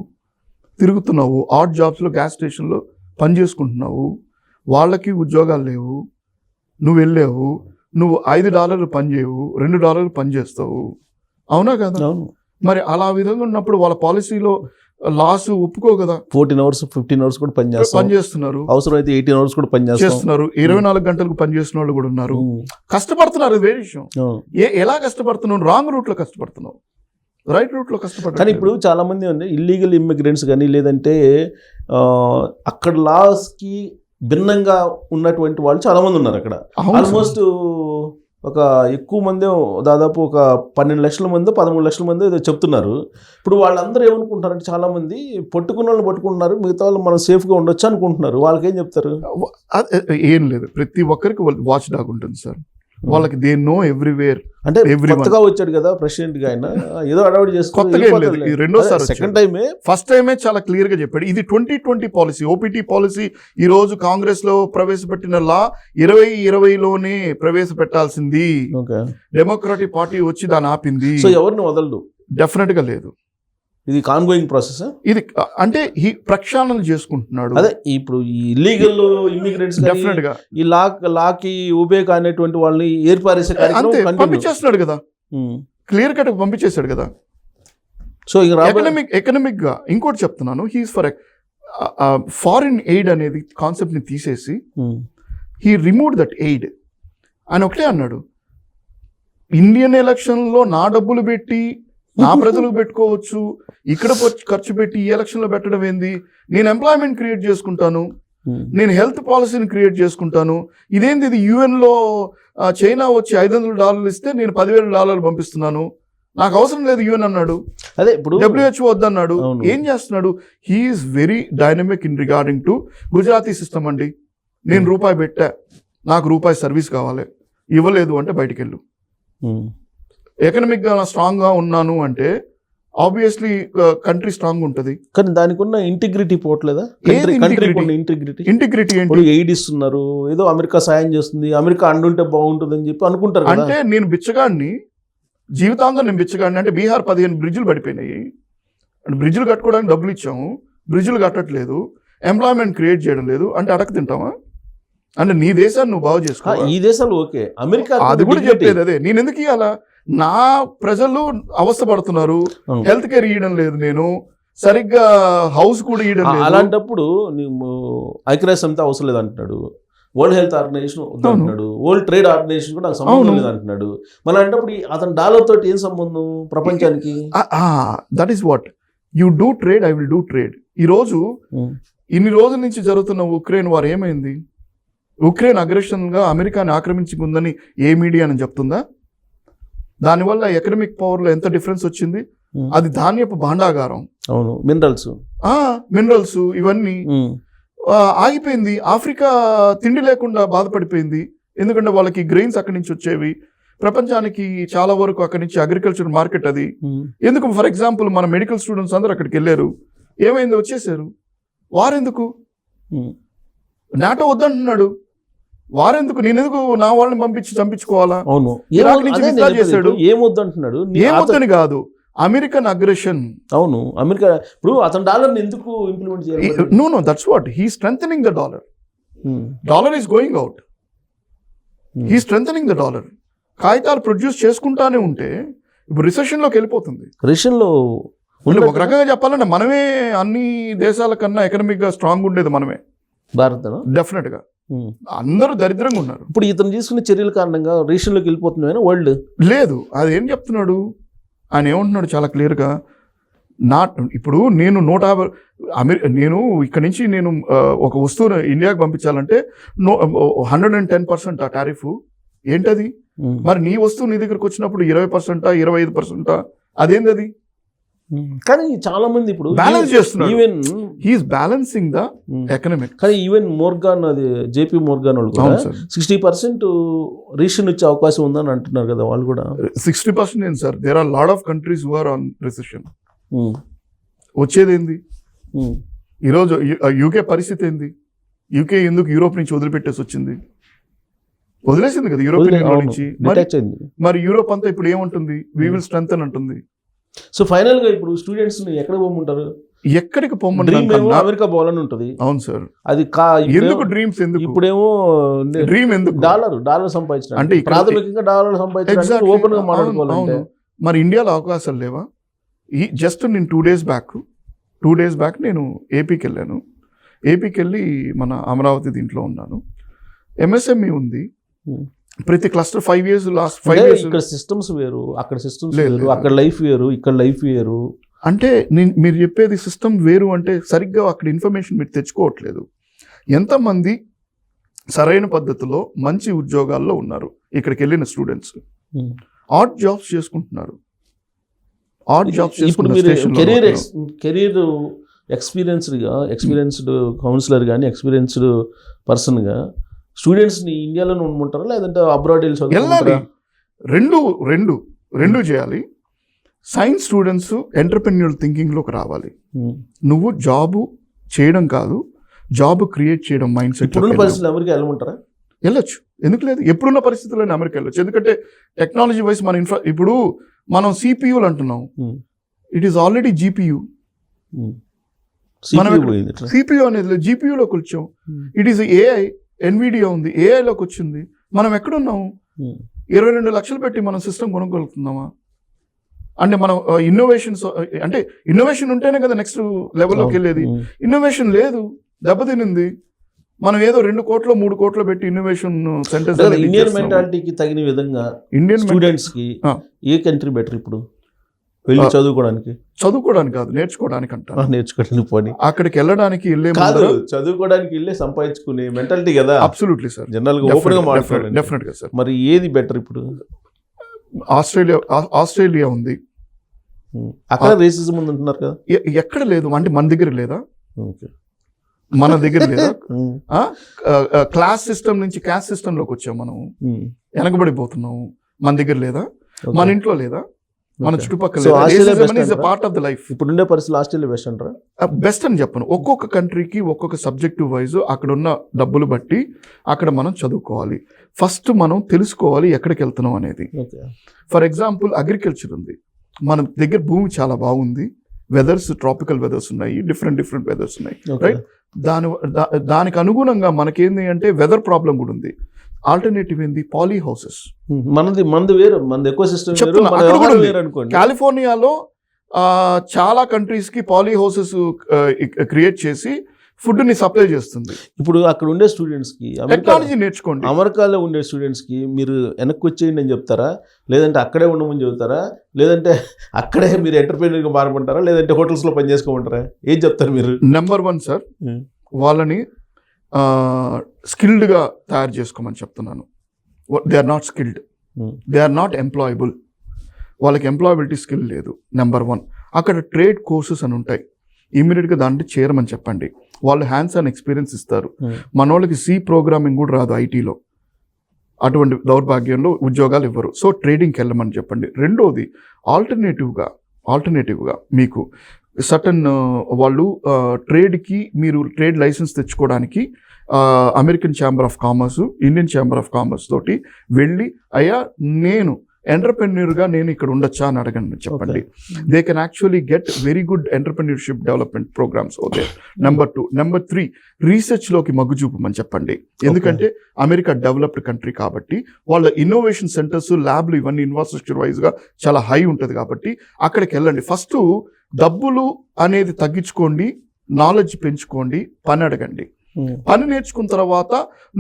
తిరుగుతున్నావు, ఆడ్ జాబ్స్లో గ్యాస్ స్టేషన్లో పని చేసుకుంటున్నావు, వాళ్ళకి ఉద్యోగాలు లేవు, నువ్వు వెళ్ళావు, నువ్వు $5 పని చేయవు, $2 పని చేస్తావు, అవునా కదా? మరి అలా విధంగా ఉన్నప్పుడు వాళ్ళ పాలసీలో లాస్ ఒప్పుకో కదా. 14 hours 15 hours కూడా పని చేస్తున్నారు, అవసరం అయితే 18 hours కూడా పని చేస్తున్నారు, 24 గంటలకు పని చేసిన వాళ్ళు కూడా ఉన్నారు, కష్టపడుతున్నారు, అది వేరే విషయం. ఎలా కష్టపడుతున్నావు? రాంగ్ రూట్ లో కష్టపడుతున్నావు, రైట్ రూట్ లో కష్టపడుతున్నావు. కానీ ఇప్పుడు చాలా మంది ఉంది ఇల్లీగల్ ఇమ్మిగ్రెంట్స్ కానీ లేదంటే అక్కడ లాస్ కి భిన్నంగా ఉన్నటువంటి వాళ్ళు చాలా మంది ఉన్నారు అక్కడ. ఆల్మోస్ట్ ఒక ఎక్కువ మంది, దాదాపు ఒక 12 లక్షల మంది 13 లక్షల మంది ఏదో చెప్తున్నారు. ఇప్పుడు వాళ్ళందరూ ఏమనుకుంటారంటే చాలా మంది పట్టుకున్న వాళ్ళు పట్టుకుంటున్నారు, మిగతా వాళ్ళు మనం సేఫ్గా ఉండొచ్చు అనుకుంటున్నారు. వాళ్ళకి ఏం చెప్తారు? ఏం లేదు, ప్రతి ఒక్కరికి వాచ్ డాగ్ ఉంటుంది సార్, వాళ్ళకి దే నో ఎవ్రీవేర్. అంటే కొత్తగా వచ్చాడు కదా ప్రెసిడెంట్ గా, ఆయన ఏదో అడవాడు చేసుకుంటే రెండోసారి సెకండ్ టైమే, ఫస్ట్ టైమే చాలా క్లియర్ గా చెప్పాడు. ఇది 2020 పాలసీ, ఓపీటీ పాలసీ. ఈ రోజు కాంగ్రెస్ లో ప్రవేశపెట్టిన లా 2020లోనే ప్రవేశపెట్టాల్సింది, డెమోక్రాటిక్ పార్టీ వచ్చి దాన్ని ఆపింది. సో ఎవరిని వదలడు, డెఫినెట్ గా లేదు. ఇది కాన్గోయింగ్ ప్రాసెస్. ఇది అంటే ఈ ప్రక్షాళన చేసుకుంటున్నాడు. అదే ఇప్పుడు ఈ ఇల్లీగల్ ఇమిగ్రెంట్స్ డెఫినెట్ గా ఈ లాకి ఉబే కానటువంటి వాళ్ళని ఏర్పారేసే పంపించేస్తున్నాడు కదా, క్లియర్ కట్ పంపించేశాడు కదా. సో ఎకనామిక్ గా ఇంకోటి చెప్తున్నాను, హీస్ ఫర్ ఫారిన్ ఎయిడ్ అనేది కాన్సెప్ట్ ని తీసేసి హీ రిమూవ్ దట్ ఎయిడ్ అని ఒకటే అన్నాడు. ఇండియన్ ఎలక్షన్ లో నా డబ్బులు పెట్టి నా ప్రజలకు పెట్టుకోవచ్చు, ఇక్కడ ఖర్చు పెట్టి ఈ ఎలక్షన్లో పెట్టడం ఏంది? నేను ఎంప్లాయ్మెంట్ క్రియేట్ చేసుకుంటాను, నేను హెల్త్ పాలసీని క్రియేట్ చేసుకుంటాను. ఇదేంది, ఇది యుఎన్లో చైనా వచ్చి $500 ఇస్తే నేను $10,000 పంపిస్తున్నాను, నాకు అవసరం లేదు యుఎన్ అన్నాడు. అదే ఇప్పుడు WHO వద్దన్నాడు. ఏం చేస్తున్నాడు? He's very dynamic in regarding to Gujarati system అండి. నేను రూపాయి పెట్టా, నాకు రూపాయి సర్వీస్ కావాలి, ఇవ్వలేదు అంటే బయటికి వెళ్ళు. ఎకనామిక్ గా స్ట్రాంగ్ గా ఉన్నాను అంటే ఆబ్వియస్లీ కంట్రీ స్ట్రాంగ్ ఉంటుంది. కానీ దానికి ఉన్న ఇంటిగ్రిటీ పోవట్లేదా? ఇంటిగ్రిటీ ఏంటి? ఎయిడ్ ఇస్తున్నారు, ఏదో అమెరికా సాయం చేస్తుంది, అమెరికా అండుంటే బాగుంటుంది అని చెప్పి అనుకుంటారు. అంటే నేను బిచ్చగాడిని, జీవితాంతం నేను బిచ్చగాడిని అంటే బీహార్ 15 బ్రిడ్జ్లు పడిపోయినాయి, బ్రిడ్జ్లు కట్టుకోవడానికి డబ్బులు ఇచ్చాము, బ్రిడ్జ్లు కట్టట్లేదు, ఎంప్లాయ్మెంట్ క్రియేట్ చేయడం లేదు అంటే అడక తింటావా? అంటే నీ దేశాన్ని నువ్వు బాగు చేసుకో. ఈ దేశాలు ఓకే, అమెరికా అది కూడా చెప్పేది అదే. నేను ఎందుకు ఇవ్వాలా? నా ప్రజలు అవస్థపడుతున్నారు, హెల్త్ కేర్ ఇవ్వడం లేదు, నేను సరిగ్గా హౌస్ కూడా ఇవ్వడం లేదు. అలాంటప్పుడు ఐక్యరాజ్య సమితి అవసరం లేదు అంటున్నాడు, వరల్డ్ హెల్త్ ఆర్గనైజేషన్ అంటున్నాడు, వరల్డ్ ట్రేడ్ ఆర్గనైజేషన్ కూడా నాకు సంబంధం లేదు అంటున్నాడు. మళ్ళీ అంటప్పుడు అతను డాలర్ తోటి ఏం సంబంధం ప్రపంచానికి? That is what you do trade, I will do trade. ఈరోజు ఇన్ని రోజుల నుంచి జరుగుతున్న ఉక్రెయిన్ వార్ ఏమైంది? ఉక్రెయిన్ అగ్రెషన్ గా అమెరికాని ఆక్రమించుకుందని ఏ మీడియా అని చెప్తుందా? దానివల్ల ఎకనామిక్ పవర్లో ఎంత డిఫరెన్స్ వచ్చింది? అది ధాన్యపు భాండాగారం, అవును, మినరల్స్, మినరల్స్ ఇవన్నీ ఆగిపోయింది. ఆఫ్రికా తిండి లేకుండా బాధపడిపోయింది, ఎందుకంటే వాళ్ళకి గ్రెయిన్స్ అక్కడి నుంచి వచ్చేవి. ప్రపంచానికి చాలా వరకు అక్కడి నుంచి అగ్రికల్చర్ మార్కెట్ అది. ఎందుకు ఫర్ ఎగ్జాంపుల్ మన మెడికల్ స్టూడెంట్స్ అందరూ అక్కడికి వెళ్ళారు, ఏమైంది, వచ్చేసారు. వారెందుకు? నాటో వద్దంటున్నాడు, వారెందుకు? నేనెందుకు నా వాళ్ళని పంపించి చంపించుకోవాలా? అవును, ఇరాక్ నుంచి విత్డ్రా చేశాడు. ఏమొద్దంటున్నాడు? ఏమొద్దని కాదు, అమెరికన్ అగ్రెషన్. అవును, అమెరికా ఇప్పుడు అతను డాలర్ ఎందుకు ఇంప్లిమెంట్ చేయాలి? No that's what he strengthening the dollar. Dollar is going out, he strengthening the dollar. కాగితాలు ప్రొడ్యూస్ చేసుకుంటానే ఉంటే ఇప్పుడు రిసెషన్లోకి వెళ్ళిపోతుంది. రిసెషన్లో ఒక రకంగా చెప్పాలంటే మనమే అన్ని దేశాల కన్నా ఎకనామిక్గా స్ట్రాంగ్ ఉండేది మనమే, భారత్. డెఫినెట్గా అందరూ దరిద్రంగా ఉన్నారు. ఇప్పుడు ఇతను తీసుకున్న చర్యల కారణంగా రిసెషన్లోకి వెళ్ళిపోతున్నాయి వరల్డ్. లేదు, అది ఏం చెప్తున్నాడు ఆయన, ఏమంటున్నాడు చాలా క్లియర్గా. ఇప్పుడు నేను 150 నేను ఇక్కడ నుంచి నేను ఒక వస్తువును ఇండియాకి పంపించాలంటే 110% ఆ టారిఫ్. ఏంటది? మరి నీ వస్తువు నీ దగ్గరకు వచ్చినప్పుడు 20%, 25%, అదేంది అది? కానీ చాలా మంది ఇప్పుడు బ్యాలెన్స్ చేస్తున్నారు. Even he's balancing the economic. కానీ ఈవెన్ మోర్గాన్, అది జేపీ మోర్గాన్ వాళ్ళు కూడా 60% రిసెషన్ వచ్చే అవకాశం ఉందని అంటున్నారు కదా వాళ్ళు కూడా. 60% ఏంటి sir? There are lot of countries who are on recession. వచ్చేదేంది? ఈరోజు యూకే పరిస్థితి ఏంది? యూకే ఎందుకు యూరోప్ నుంచి వదిలిపెట్టేసి వచ్చింది? వదిలేసింది కదా యూరోపియన్ యూనియన్ నుంచి. మరి యూరోప్ అంతా ఇప్పుడు ఏమంటుంది? వీ విల్ స్ట్రెంథెన్ అంటుంది. సో ఫైనల్ గా ఇప్పుడు స్టూడెంట్స్ ఎక్కడ పోమంటారు? ఎక్కడికి పోమంటారు? అమెరికా పోవాలని ఉంటుంది. అవును సార్. అది ఎందుకు డ్రీమ్స్? ఎందుకు ఇప్పుడేమో డ్రీమ్ ఎందుకు? డాలర్ సంపాదించడం, అంటే ప్రాథమికంగా డాలర్ సంపాదించడం, ఓపెన్ గా మాట్లాడుకోవాలి. మరి ఇండియాలో అవకాశాలు లేవా? జస్ట్ నేను 2 days బ్యాక్ నేను ఏపీకి వెళ్ళాను. ఏపీకి వెళ్ళి మన అమరావతి దీంట్లో ఉన్నాను. ఎంఎస్ఎంఈ ఉంది. ప్రతి క్లస్టర్ 5 years, లాస్ట్ 5 years. ఇక్కడ సిస్టమ్స్ వేరు, అక్కడ సిస్టమ్స్ వేరు, అక్కడ లైఫ్ వేరు, ఇక్కడ లైఫ్ వేరు. అంటే మీరు చెప్పేది సిస్టమ్ వేరు అంటే సరిగ్గా అక్కడ ఇన్ఫర్మేషన్ మీరు తెచ్చుకోవట్లేదు. ఎంతమంది సరైన పద్ధతిలో మంచి ఉద్యోగాల్లో ఉన్నారు ఇక్కడికి వెళ్ళిన స్టూడెంట్స్? ఆడ్ జాబ్స్ చేసుకుంటున్నారు. ఇప్పుడు మీరు కెరీర్ ఎక్స్పీరియన్స్డ్ కౌన్సిలర్ కానీ ఎక్స్పీరియన్స్డ్ పర్సన్గా స్టూడెంట్స్ని ఇండియాలోనే ఉండమంటారా, లేదంటే అబ్రాడ్ వెళ్ళాలి? రెండు చేయాలి. సైన్స్ స్టూడెంట్స్ ఎంటర్‌ప్రెన్యూర్ థింకింగ్లోకి రావాలి. నువ్వు జాబ్ చేయడం కాదు, జాబ్ క్రియేట్ చేయడం మైండ్ సెట్. ఇప్పుడున్న పరిస్థితుల్లో అమెరికా వెళ్ళమంటారా? వెళ్ళొచ్చు, ఎందుకు లేదు? ఎప్పుడున్న పరిస్థితుల్లోనే అమెరికా వెళ్ళొచ్చు. ఎందుకంటే టెక్నాలజీ వైజ్ మన ఇప్పుడు మనం సిపియూలు అంటున్నాం, ఇట్ ఈస్ ఆల్రెడీ జీపీయూ. మనం సిపియూ అనేది జీపీయూలోకి వచ్చాం. ఇట్ ఈస్ ఏఐ, ఎన్విడియా ఉంది, ఏఐలోకి వచ్చింది. మనం ఎక్కడున్నాము? 22 లక్షలు పెట్టి మనం సిస్టమ్ కొనుక్కోగలుగుతున్నామా? అంటే మనం ఇన్నోవేషన్స్, అంటే ఇన్నోవేషన్ ఉంటేనే కదా నెక్స్ట్ లెవెల్లోకి వెళ్ళేది. ఇన్నోవేషన్ లేదు, దెబ్బతినింది. మనం ఏదో 2 కోట్లు 3 కోట్లు పెట్టి ఇన్నోవేషన్ సెంటర్స్. ఇండియన్ మెంటాలిటీకి తగిన విధంగా ఇండియన్ స్టూడెంట్స్ కి ఏ కంట్రీ బెటర్ ఇప్పుడు వెళ్ళి చదువుకోవడానికి? చదువుకోవడానికి కాదు, నేర్చుకోవడానికి అంటారు. నేర్చుకోవడానికి పోనీ అక్కడికి వెళ్ళడానికి చదువుకోవడానికి వెళ్ళే సంపాదించుకునే మెంటాలిటీ కదా. అబ్సల్యూట్లీ సార్, జనరల్ గా ఓపెన్ గా మాట్లాడాలి. డెఫినెట్ గా సార్. మరి ఏది బెటర్ ఇప్పుడు? ఆస్ట్రేలియా ఉంది. అక్కడ రేసిజం ఉంది అంటున్నారు కదా. ఎక్కడ లేదు అంటే మన దగ్గర లేదా? మన దగ్గర లేదా? క్లాస్ సిస్టమ్ నుంచి క్యాస్ట్ సిస్టమ్ లోకి వచ్చాం మనం, వెనకబడిపోతున్నాము. మన దగ్గర లేదా? మన ఇంట్లో లేదా? మన చుట్టుపక్కల పార్ట్ ఆఫ్ ద లైఫ్. ఇప్పుడుండే పరిస్థితులు ఆస్ట్రేలియా బెస్ట్ అంటారా? బెస్ట్ అని చెప్పను. ఒక్కొక్క కంట్రీకి ఒక్కొక్క సబ్జెక్టివ్ వైజ్ అక్కడ ఉన్న డబ్బులు బట్టి అక్కడ మనం చదువుకోవాలి. ఫస్ట్ మనం తెలుసుకోవాలి ఎక్కడికి వెళ్తున్నాం అనేది. ఫర్ ఎగ్జాంపుల్ అగ్రికల్చర్ ఉంది, మన దగ్గర భూమి చాలా బాగుంది, వెదర్స్ ట్రాపికల్ వెదర్స్ ఉన్నాయి, డిఫరెంట్ వెదర్స్ ఉన్నాయి, రైట్? దానికి అనుగుణంగా మనకేంది అంటే వెదర్ ప్రాబ్లం కూడా ఉంది. ఆల్టర్నేటివ్ ఏంది? Polyhouses. మనది వేరు, మనది ఎకో సిస్టమ్ వేరు. కాలిఫోర్నియాలో చాలా కంట్రీస్ కి పాలీ హౌసెస్ క్రియేట్ చేసి ఫుడ్ ని సప్లై చేస్తుంది. ఇప్పుడు అక్కడ ఉండే స్టూడెంట్స్ కి టెక్నాలజీ నేర్చుకోండి. అమెరికాలో ఉండే స్టూడెంట్స్ కి మీరు వెనక్కి వచ్చేయండి అని చెప్తారా, లేదంటే అక్కడే ఉండమని చెబుతారా, లేదంటే అక్కడే మీరు ఎంటర్‌ప్రెన్యూర్ గా మారమంటారా, లేదంటే హోటల్స్ లో పని చేసుకోమంటారా? ఏం చెప్తారు మీరు? నెంబర్ 1 సార్, వాళ్ళని స్కిల్డ్గా తయారు చేసుకోమని చెప్తున్నాను. They are not skilled, they are not employable. వాళ్ళకి ఎంప్లాయబిలిటీ స్కిల్ లేదు. నెంబర్ 1. అక్కడ ట్రేడ్ కోర్సెస్ అని ఉంటాయి, ఇమీడియట్గా దాంట్లో చేరమని చెప్పండి, వాళ్ళు హ్యాండ్స్ ఆన్ ఎక్స్పీరియన్స్ ఇస్తారు. మన వాళ్ళకి సి ప్రోగ్రామింగ్ కూడా రాదు ఐటీలో, అటువంటి దౌర్భాగ్యంలో ఉద్యోగాలు ఇవ్వరు. సో ట్రేడింగ్కి వెళ్ళమని చెప్పండి. రెండోది ఆల్టర్నేటివ్గా మీకు సర్టన్ వాళ్ళు ట్రేడ్కి మీరు ట్రేడ్ లైసెన్స్ తెచ్చుకోవడానికి American chamber of commerce, Indian chamber of commerce తోటి వెళ్ళి, అయ్యా నేను ఎంటర్ప్రెన్యూర్గా నేను ఇక్కడ ఉండొచ్చా అని అడగండి చెప్పండి. They can actually get very good entrepreneurship development programmes అవుతాయి. నెంబర్ 2. నెంబర్ 3, రీసెర్చ్లోకి మగ్గు చూపమని చెప్పండి. ఎందుకంటే అమెరికా డెవలప్డ్ కంట్రీ కాబట్టి వాళ్ళ ఇన్నోవేషన్ సెంటర్స్, ల్యాబ్లు ఇవన్నీ ఇన్ఫ్రాస్ట్రక్చర్ వైజ్గా చాలా హై ఉంటుంది కాబట్టి అక్కడికి వెళ్ళండి. ఫస్ట్ డబ్బులు అనేది తగ్గించుకోండి, నాలెడ్జ్ పెంచుకోండి, పని అడగండి. పని నేర్చుకున్న తర్వాత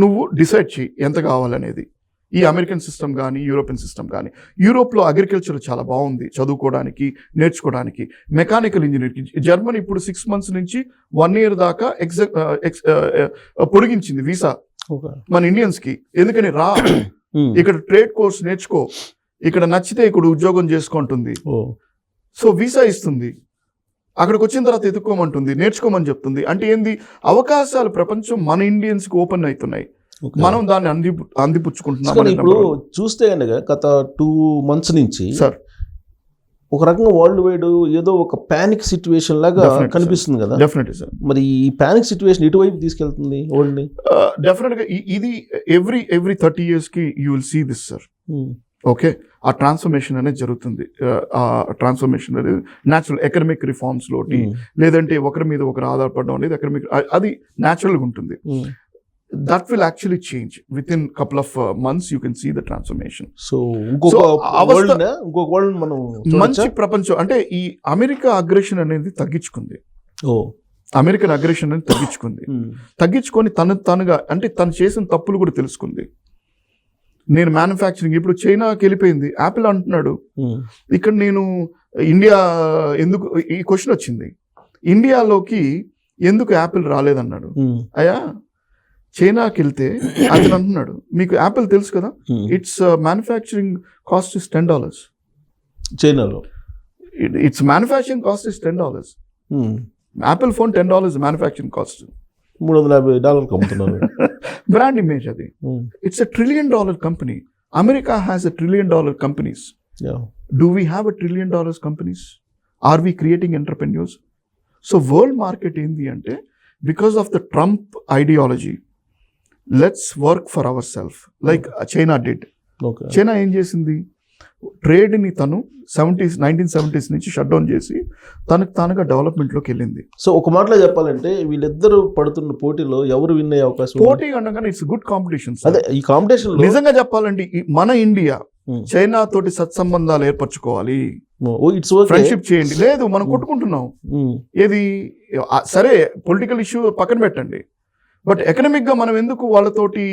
నువ్వు డిసైడ్ చేయి ఎంత కావాలనేది. ఈ అమెరికన్ సిస్టమ్ కానీ యూరోపియన్ సిస్టమ్ కానీ, యూరోప్లో అగ్రికల్చర్ చాలా బాగుంది చదువుకోవడానికి, నేర్చుకోవడానికి. మెకానికల్ ఇంజనీరింగ్ జర్మనీ ఇప్పుడు 6 months నుంచి 1 year దాకా పొడిగించింది వీసా మన ఇండియన్స్కి. ఎందుకని ఇక్కడ ట్రేడ్ కోర్స్ నేర్చుకో, ఇక్కడ నచ్చితే ఇక్కడ ఉద్యోగం చేసుకుంటుంది, సో వీసా ఇస్తుంది. అక్కడికి వచ్చిన తర్వాత ఎదుక్కోమంటుంది, నేర్చుకోమని చెప్తుంది. అంటే ఏంది, అవకాశాలు ప్రపంచం మన ఇండియన్స్కి ఓపెన్ అవుతున్నాయి, మనం దాన్ని అందిపుచ్చుకుంటున్నాం. ఇప్పుడు చూస్తే కనుక గత 2 months నుంచి సార్ ఒక రకంగా వరల్డ్ వైడ్ ఏదో ఒక పానిక్ సిచ్యువేషన్ లాగా కనిపిస్తుంది కదా. Definitely sir. మరి ఈ పానిక్ సిచ్యువేషన్ ఎటువైపు తీసుకెళ్తుంది వరల్డ్ ని? డెఫినెట్గా ఇది every 30 years you will see this sir. Okay, ఆ ట్రాన్స్ఫర్మేషన్ అనేది జరుగుతుంది. ఆ ట్రాన్స్ఫర్మేషన్ అనేది న్యాచురల్ ఎకనమిక్ రిఫార్మ్స్ లోటి, లేదంటే ఒకరి మీద ఒకరు ఆధారపడడం అనేది ఎకనమిక్, అది న్యాచురల్గా ఉంటుంది. That will actually change within couple of months. You can see the transformation. So world మనం మంచి ప్రపంచం అంటే ఈ అమెరికా అగ్రెషన్ అనేది తగ్గించుకుంది. అమెరికన్ అగ్రెషన్ అనేది తగ్గించుకొని తనుగా అంటే తను చేసిన తప్పులు కూడా తెలుసుకుంది. నేను మ్యానుఫ్యాక్చరింగ్ ఇప్పుడు చైనాకి వెళ్ళిపోయింది. యాపిల్ అంటున్నాడు ఇక్కడ నేను ఇండియా ఎందుకు, ఈ క్వశ్చన్ వచ్చింది, ఇండియాలోకి ఎందుకు యాపిల్ రాలేదన్నాడు. అయ్యా చైనాకి వెళ్తే అతను అంటున్నాడు, మీకు యాపిల్ తెలుసు కదా, ఇట్స్ మ్యానుఫ్యాక్చరింగ్ కాస్ట్ ఇస్ $10. చైనాలో its manufacturing cost is $10. Apple phone $10 manufacturing cost, $350 అమ్ముతున్నారు. బ్రాండ్ ఇమేజ్ అది. It's $1 trillion company. America has $1 trillion companies. Do we have $1 trillion companies? Are we creating entrepreneurs? So world market ఏంది అంటే, because of the Trump ideology, let's work for our self like China did. China ఏం చేసింది, ట్రేడ్ని తను 1970s నుంచి షట్ డౌన్ చేసి తనకు తానుగా డెవలప్మెంట్లోకి వెళ్ళింది. సో ఒక మాటలో చెప్పాలంటే వీళ్ళిద్దరూ పడుతున్న పోటీలో ఎవరు విన్ అయ్యే అవకాశం? పోటీ అనగానే ఇట్స్ గుడ్ కాంపిటీషన్. అదే ఈ కాంపిటీషన్ నిజంగా చెప్పాలంటే మన ఇండియా చైనా తోటి సత్సంబంధాలు ఏర్పరచుకోవాలి, ఫ్రెండ్షిప్ చేయండి. లేదు, మనం కొట్టుకుంటున్నాం. ఏది సరే, పొలిటికల్ ఇష్యూ పక్కన పెట్టండి, బట్ ఎకనామిక్ గా మనం ఎందుకు వాళ్ళతోటి,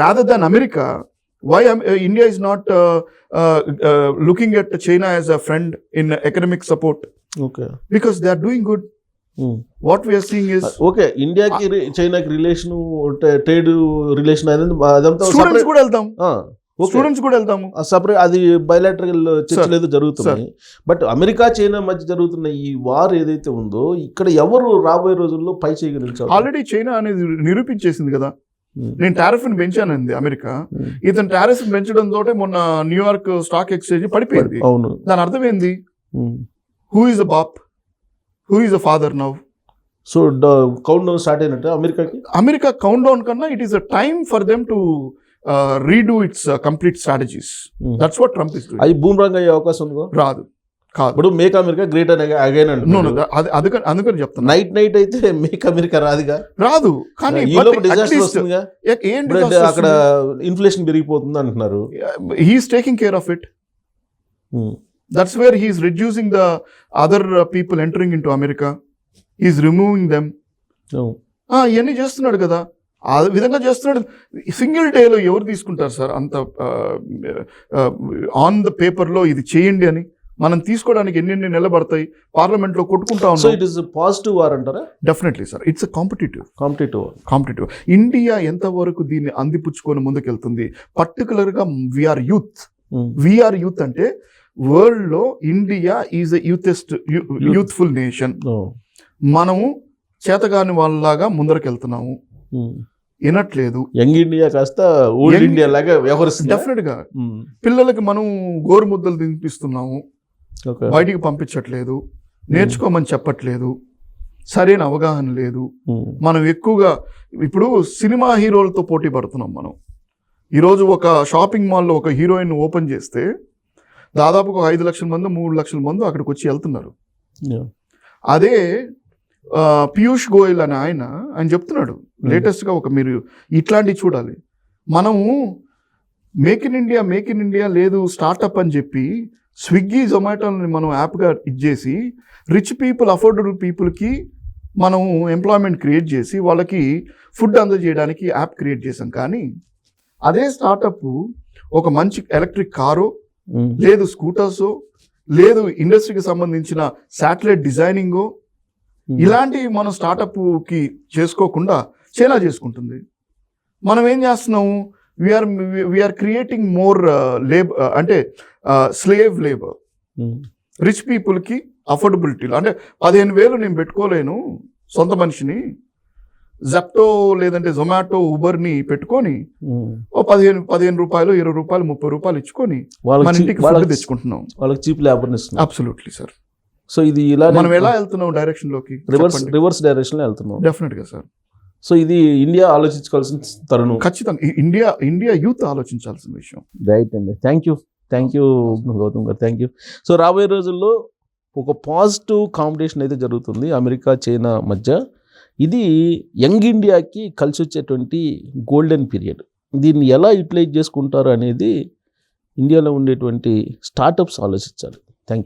rather than America, why India is not looking at China as a friend in economic support? Okay, because they are doing good. What we are seeing is okay, ఇండియాకి చైనాకి రిలేషన్, ట్రేడ్ రిలేషన్ అదంతా స్టూడెంట్స్ కూడా వెళ్తాం, స్టూడెంట్స్ కూడా వెళ్తాము సపరేట్, అది బయలాటరల్ చర్చలు ఏదో జరుగుతున్నాయి. బట్ అమెరికా చైనా మధ్య జరుగుతున్న ఈ వార్ ఏదైతే ఉందో, ఇక్కడ ఎవరు రాబోయే రోజుల్లో పై చేయగలిగారు? ఆల్రెడీ చైనా అనేది నిరూపించేసింది కదా, నేను టారిఫ్ని పెంచానంది అమెరికా. ఇతను టారిఫ్ పెంచడం తోటే మొన్న న్యూయార్క్ స్టాక్ ఎక్స్చేంజ్ పడిపోయింది. అవును, దాని అర్థం ఏంది? హూ ఈజ్ ద బాప్, who is the father now? So count down start అయినట్టు అమెరికాకి. అమెరికా కౌంట్ డౌన్ కన్నా it is a time for them to redo it's complete strategies. That's what Trump is doing. అది బూమరాంగ్ అయ్యే అవకాశం ఉందో? రాదు, కాదు. ఇప్పుడు మేక్ అమెరికా గ్రేట్ అగైన్ అంటే అందుకని చెప్తాను, నైట్ అయితే మేక్ అమెరికా రాదుగా, రాదు. కానీ అక్కడ ఇన్ఫ్లేషన్ పెరిగిపోతుంది అంటున్నారు. He's taking care of it. That's where he's reducing the other people entering in to America, he's removing them. ఇవన్నీ చేస్తున్నాడు కదా, ఆ విధంగా చేస్తున్నాడు. సింగిల్ డేలో ఎవరు తీసుకుంటారు సార్ అంత ఆన్ ద పేపర్లో ఇది చేయండి అని? మనం తీసుకోవడానికి ఎన్ని నిలబడతాయి, పార్లమెంట్లో కొట్టుకుంటా ఉన్నాం. So it is positive war అంటారా? Definitely sir, it's competitive. India ఎంతవరకు దీన్ని అందిపుచ్చుకొని ముందుకెళ్తుంది? పర్టికులర్గా వీఆర్ యూత్ అంటే వరల్డ్లో India is a youthful nation. మనము చేతగాని వాళ్ళలాగా ముందరకెళ్తున్నాము, వినట్లేదు. యంగ్ ఇండియా కాస్త ఓల్డ్ ఇండియా లాగా వ్యవహరిస్తుంది. డెఫినెట్గా పిల్లలకి మనం గోరుముద్దలు తినిపిస్తున్నాము, బయటికి పంపించట్లేదు, నేర్చుకోమని చెప్పట్లేదు, సరైన అవగాహన లేదు. మనం ఎక్కువగా ఇప్పుడు సినిమా హీరోలతో పోటీ పడుతున్నాం. మనం ఈరోజు ఒక షాపింగ్ మాల్లో ఒక హీరోయిన్ ఓపెన్ చేస్తే దాదాపుగా 5 లక్షల మంది 3 లక్షల మంది అక్కడికి వచ్చి వెళ్తున్నారు. అదే పీయూష్ గోయల్ అని ఆయన చెప్తున్నాడు లేటెస్ట్గా, మీరు ఇట్లాంటివి చూడాలి. మనము మేక్ ఇన్ ఇండియా లేదు, స్టార్టప్ అని చెప్పి స్విగ్గీ జొమాటోని మనం యాప్గా ఇచ్చేసి రిచ్ పీపుల్ అఫోర్డబుల్ పీపుల్కి మనం ఎంప్లాయ్మెంట్ క్రియేట్ చేసి వాళ్ళకి ఫుడ్ అందజేయడానికి యాప్ క్రియేట్ చేసాం. కానీ అదే స్టార్టప్ ఒక మంచి ఎలక్ట్రిక్ కారో లేదు స్కూటర్సో లేదు ఇండస్ట్రీకి సంబంధించిన శాటిలైట్ డిజైనింగో ఇలాంటివి మనం స్టార్టప్కి చేసుకోకుండా చైనా చేసుకుంటుంది. మనం ఏం చేస్తున్నాము, వీఆర్ క్రియేటింగ్ మోర్ లేబర్, అంటే స్లేవ్ లేబర్. రిచ్ పీపుల్కి అఫోర్డబిలిటీలో అంటే 15,000 నేను పెట్టుకోలేను సొంత మనిషిని, జెప్టో లేదంటే జొమాటో ఊబర్ని పెట్టుకొని ఓ 15 రూపాయలు 20 రూపాయలు 30 రూపాయలు ఇచ్చుకొని మన ఇంటికి ఫుడ్ తెచ్చుకుంటున్నాం. వాళ్ళకి చీప్ లేబర్ ఇస్తున్నాం. Absolutely sir. సో ఇది ఇలా మనం ఎలా వెళ్తున్నాం డైరెక్షన్ లోకి, రివర్స్ డైరెక్షన్ లో వెళ్తున్నాం. డెఫినెట్ గా సార్. సో ఇది ఇండియా ఆలోచించుకోవాల్సిన తరుణం. ఖచ్చితంగా ఇండియా యూత్ ఆలోచించాల్సిన విషయం. రైట్ అండి, థ్యాంక్ యూ గౌతమ్ గారు, థ్యాంక్ యూ. సో రాబోయే రోజుల్లో ఒక పాజిటివ్ కాంపిటీషన్ అయితే జరుగుతుంది అమెరికా చైనా మధ్య. ఇది యంగ్ ఇండియాకి కలిసి వచ్చేటువంటి గోల్డెన్ పీరియడ్. దీన్ని ఎలా యూటిలైజ్ చేసుకుంటారు అనేది ఇండియాలో ఉండేటువంటి స్టార్టప్స్ ఆలోచించాలి. Thank you.